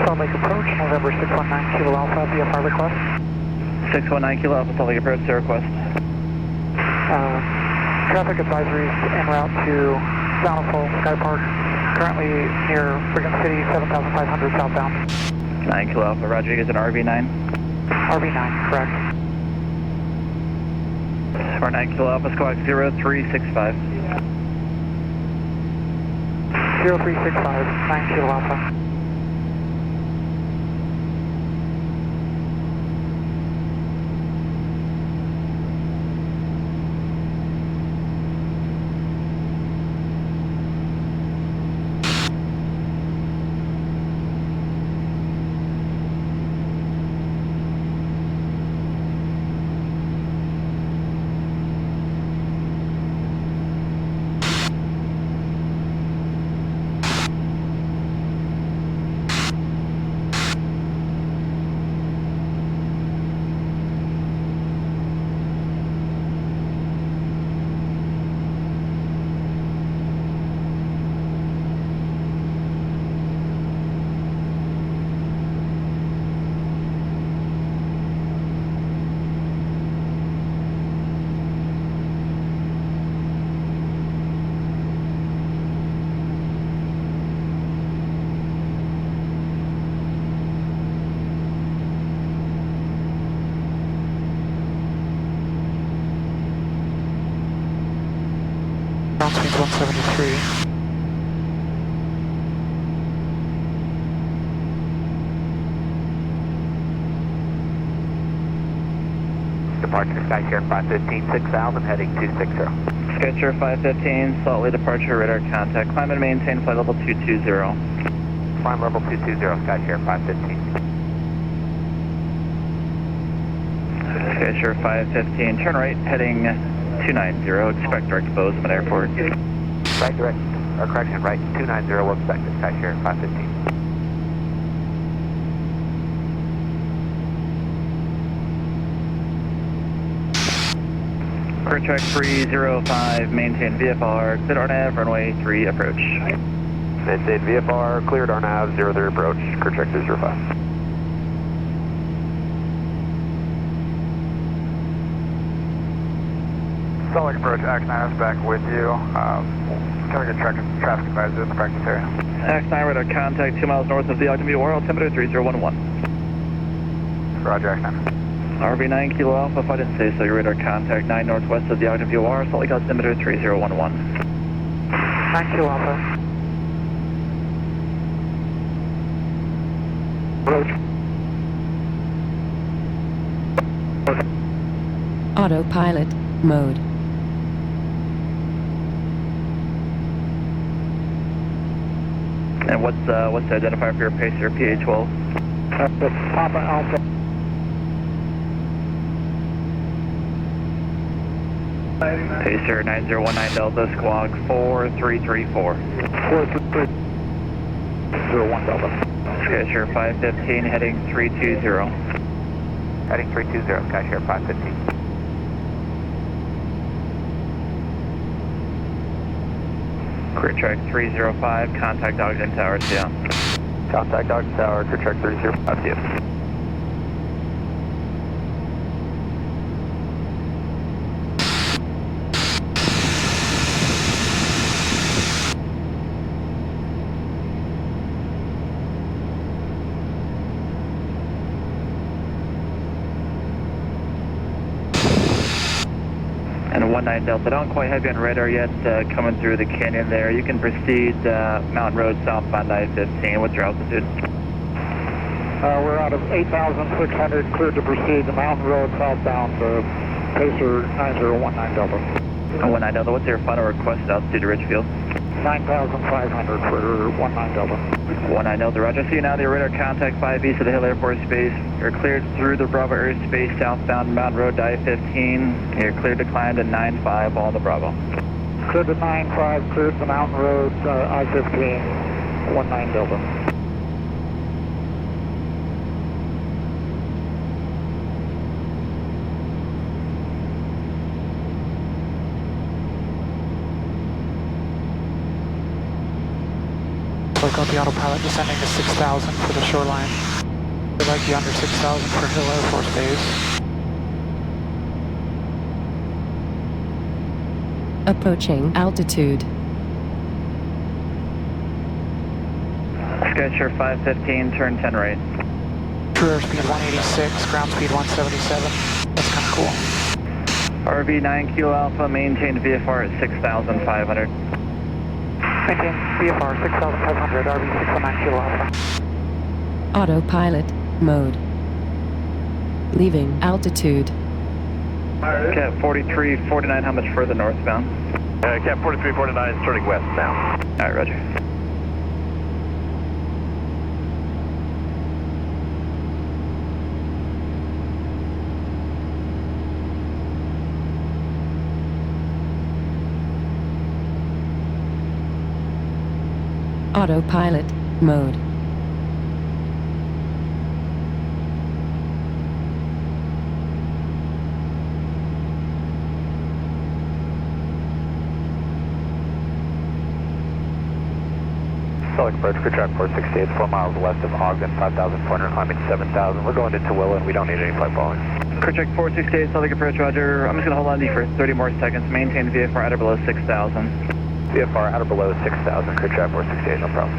Salt Lake approach, November 619 Kilo Alpha, VFR request. 619 Kilo Alpha, Salt Lake approach, zero request. Traffic advisories en route to Bountiful Sky Park, currently near Brigham City, 7500 southbound. 9 Kilo Alpha, Roger, you guys an RV9? RV9, correct. We're 9 Kilo Alpha, squawk 0365. 0365, 9 Kilo Alpha. Ground speed 173. Departure Skyshare 515, 6000, heading 260. Skyshare 515, Salt Lake departure, radar contact. Climb and maintain flight level 220. Climb level 220, Skyshare 515. Skyshare 515, turn right, heading 290. Expect direct to Bozeman Airport. Right direct, or correction, right 290 will expect it, Skyshare 515. Crew track 305, maintain VFR, cleared RNAV, runway 3 approach. Maintain VFR, cleared RNAV, 03 approach, crew track 305. Salt Lake approach, Act9 is back with you. Trying to get traffic advisor in the practice area. Act9 radar contact 2 miles north of the Ogden View, altimeter 3011. Roger, Act9. RV9 Kilo Alpha, if I didn't say so, your radar contact 9 northwest of the Ogden View, Salt Lake altimeter 3011. 9 Kilo Alpha. approach. Autopilot mode. And what's the identifier for your pacer, PA-12? That's Papa Alpha. Pacer 9019 Delta, squawk 4334. 4301 Delta. Skyshair 515, heading 320. Heading 320, Skyshair 515. Career track 305, contact Ogden Tower, CL. Contact Ogden Tower, career track 305, CL. And 19 Delta, don't quite have you on radar yet, coming through the canyon there. You can proceed Mountain Road southbound I-15. What's your altitude? We're out of 8,600, cleared to proceed to Mountain Road southbound to Pacer 9019 Delta. And 19 Delta, what's your final requested altitude to Ridgefield? 9,500 for 19 Delta. 19 Delta, roger. See you now, the radar contact 5 east of the Hill Air Force Base. You're cleared through the Bravo airspace southbound Mountain Road to I-15. You're cleared to climb to 95 all the Bravo. Cleared to 95, cleared to Mountain Road, I-15, 19 Delta. So I've got the autopilot descending to 6,000 for the shoreline. I'd like you under 6,000 for Hill Air Force Base. Approaching altitude. Skyshair 515, turn 10 right. True airspeed 186, ground speed 177. That's kind of cool. RV 9 Kilo Alpha, maintain VFR at 6,500. Maintain VFR 6,500, RV 619 Kilo Alpha. Autopilot mode. Leaving altitude. Cat 4349, how much further northbound? Cat 4349 is turning westbound. Alright, roger. Autopilot mode. Select approach, career track 468, 4 miles west of Ogden, 5,400, climbing 7,000. We're going into Willow and we don't need any flight following. Career track 468, Southern approach, roger. I'm just going to hold on to you for 30 more seconds. Maintain VFR at or below 6,000. VFR at or below 6,000, career track 468, no problem.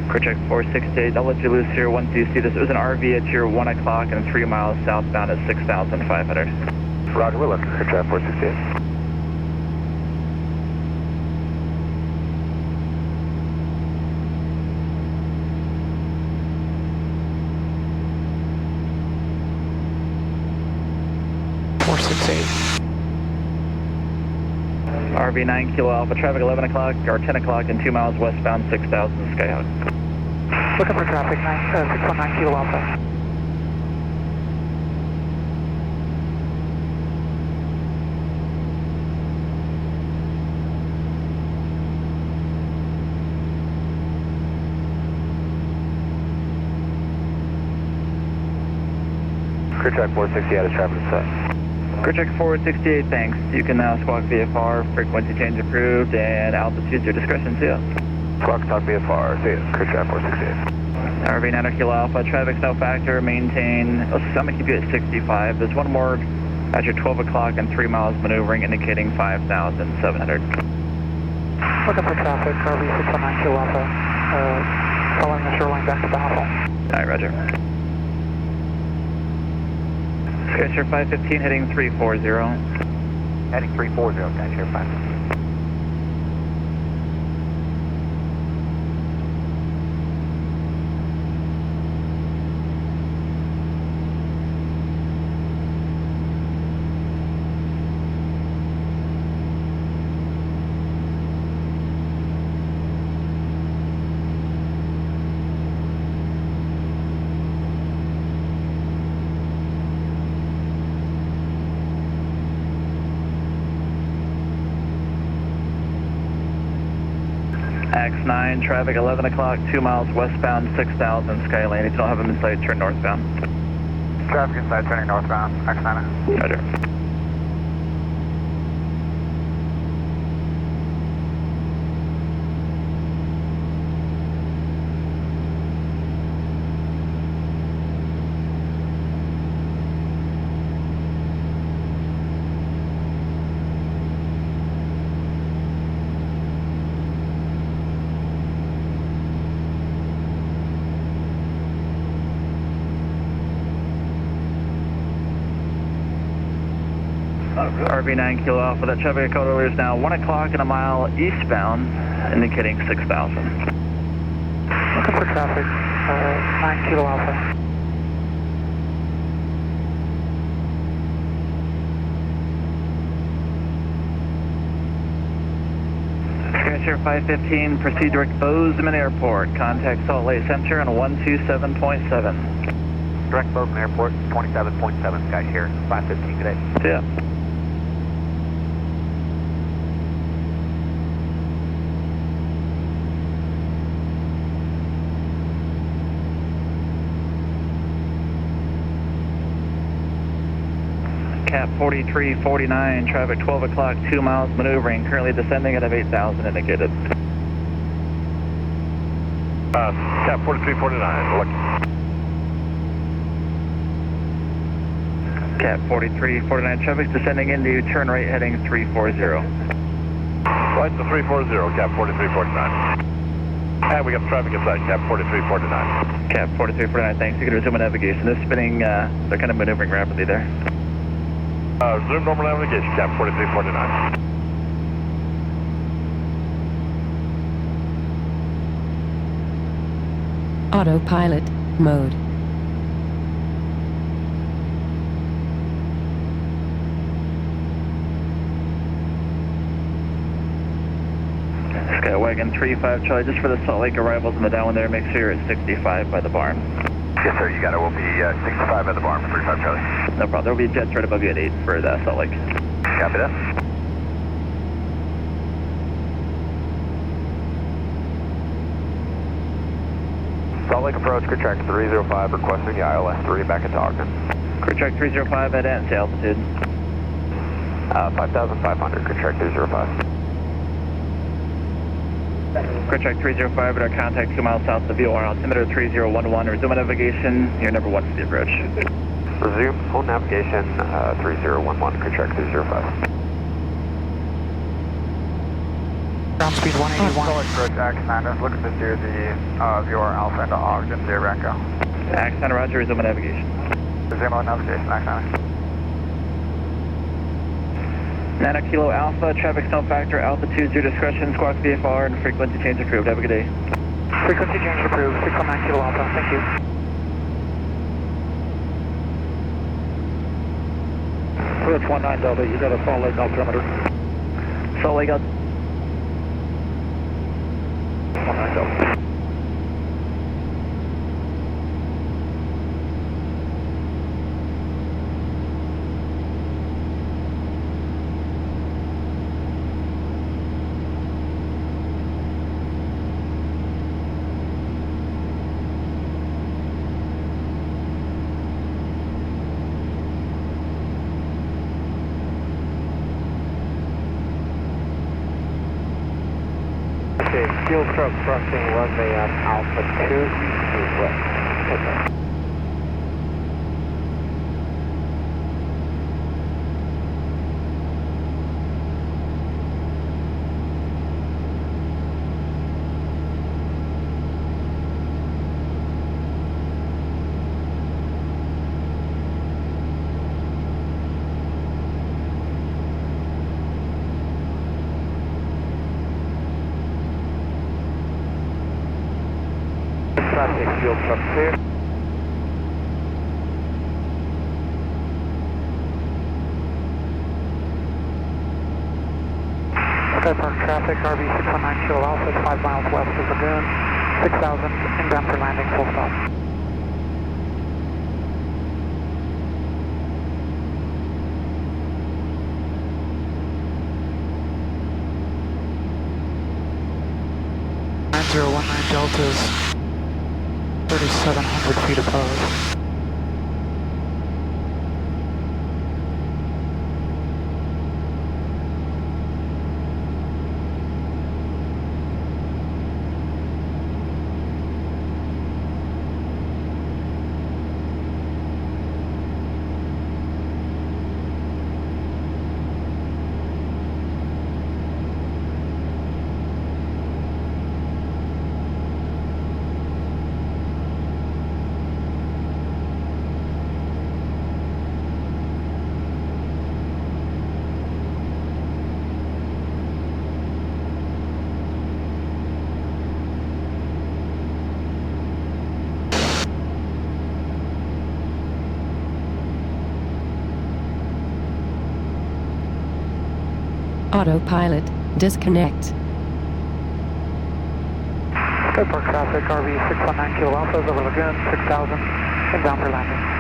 Career track 468, I'll let you loose here once you see this. It was an RV at your 1 o'clock and 3 miles southbound at 6,500. Roger, we're looking, career track 468. RV 9 Kilo Alpha, traffic 11 o'clock or 10 o'clock and 2 miles westbound 6,000 Skyhawk. Looking for traffic, 619 Kilo Alpha. Career track 468 is traffic set. Career track 468, thanks. You can now squawk VFR, frequency change approved, and altitude's your discretion, see ya. Squawk talk VFR, see ya. Career track 468. RV 9 Kilo Alpha, traffic's no factor, maintain, I'm going to keep you at 65. There's one more at your 12 o'clock and 3 miles maneuvering, indicating 5,700. Looking for traffic, RV 619 Kilo Alpha, following the shoreline back to Bountiful. Alright, roger. Skyshair 515, heading 340. Heading 340, Skyshair 515. X9, traffic 11 o'clock, 2 miles westbound, 6000 Skylane. If you don't have them in sight, turn northbound. Traffic inside turning northbound, X9. Roger. RV9 Kilo Alpha, that traffic I called earlier is now 1 o'clock and a mile eastbound, indicating 6000. Looking for traffic, 9 Kilo Alpha. Scratcher 515, proceed direct Bozeman Airport. Contact Salt Lake Center on 127.7. Direct Bozeman Airport, 27.7, Sky here, 515 today. See ya. Cap 4349, traffic 12 o'clock, 2 miles maneuvering, currently descending at 8,000 indicated. Cap 4349, look. Cap 4349, traffic descending into turn right heading 340. Right to 340, Cap 4349. And we got traffic inside Cap 4349. Cap 4349, thanks. You can resume navigation. They're spinning, they're kind of maneuvering rapidly there. Resume normal navigation, Cap 4349. Autopilot mode. Skywagon 35 Charlie, just for the Salt Lake arrivals in the downwind there, make sure you're at 65 by the barn. Yes, sir, you got it. We'll be 65 at the barn for 35 Charlie. No problem. There will be jets right above you at 8 for the Salt Lake. Copy that. Salt Lake approach, crew track 305, requesting the ILS 3 back into Ogden. Crew track 305 at NC altitude. 5,500, crew track 305. Crew track 305 at our contact 2 miles south of VOR, altimeter 3011, resume navigation, you're number 1 for the approach. Resume full navigation, 3011, crew track 305. Ground speed 181. Approach X9, looking to steer the VOR Alpha into Ogden, Sierra Branco. X9, roger, resume navigation. Resume on navigation, X9. 9 Kilo Alpha, traffic snow factor, altitude, your discretion, squawk VFR, and frequency change approved. Have a good day. Frequency change approved, 619 Kilo Alpha, thank you. Approach 19 Delta, you got a Salt Lake altimeter. Salt Lake out. 19 Delta. Fuel truck crossing runway on Alpha 2 west. Okay. Traffic, fuel truck clear. Okay, park traffic, RV 619 Kilo Alpha, 5 miles west of Lagoon, 6000, inbound for landing, full stop. 3019 Delta's 3,700 feet above. Autopilot. Disconnect. Good park traffic, RV 619 Kilo Alpha over Lagoon, 6,000, inbound for landing.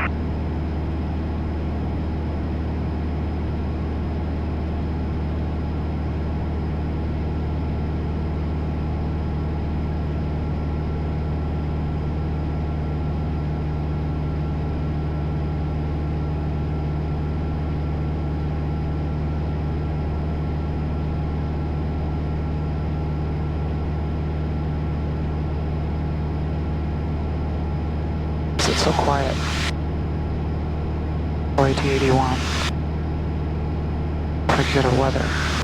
It's so quiet. OAT 81. Pretty good at weather.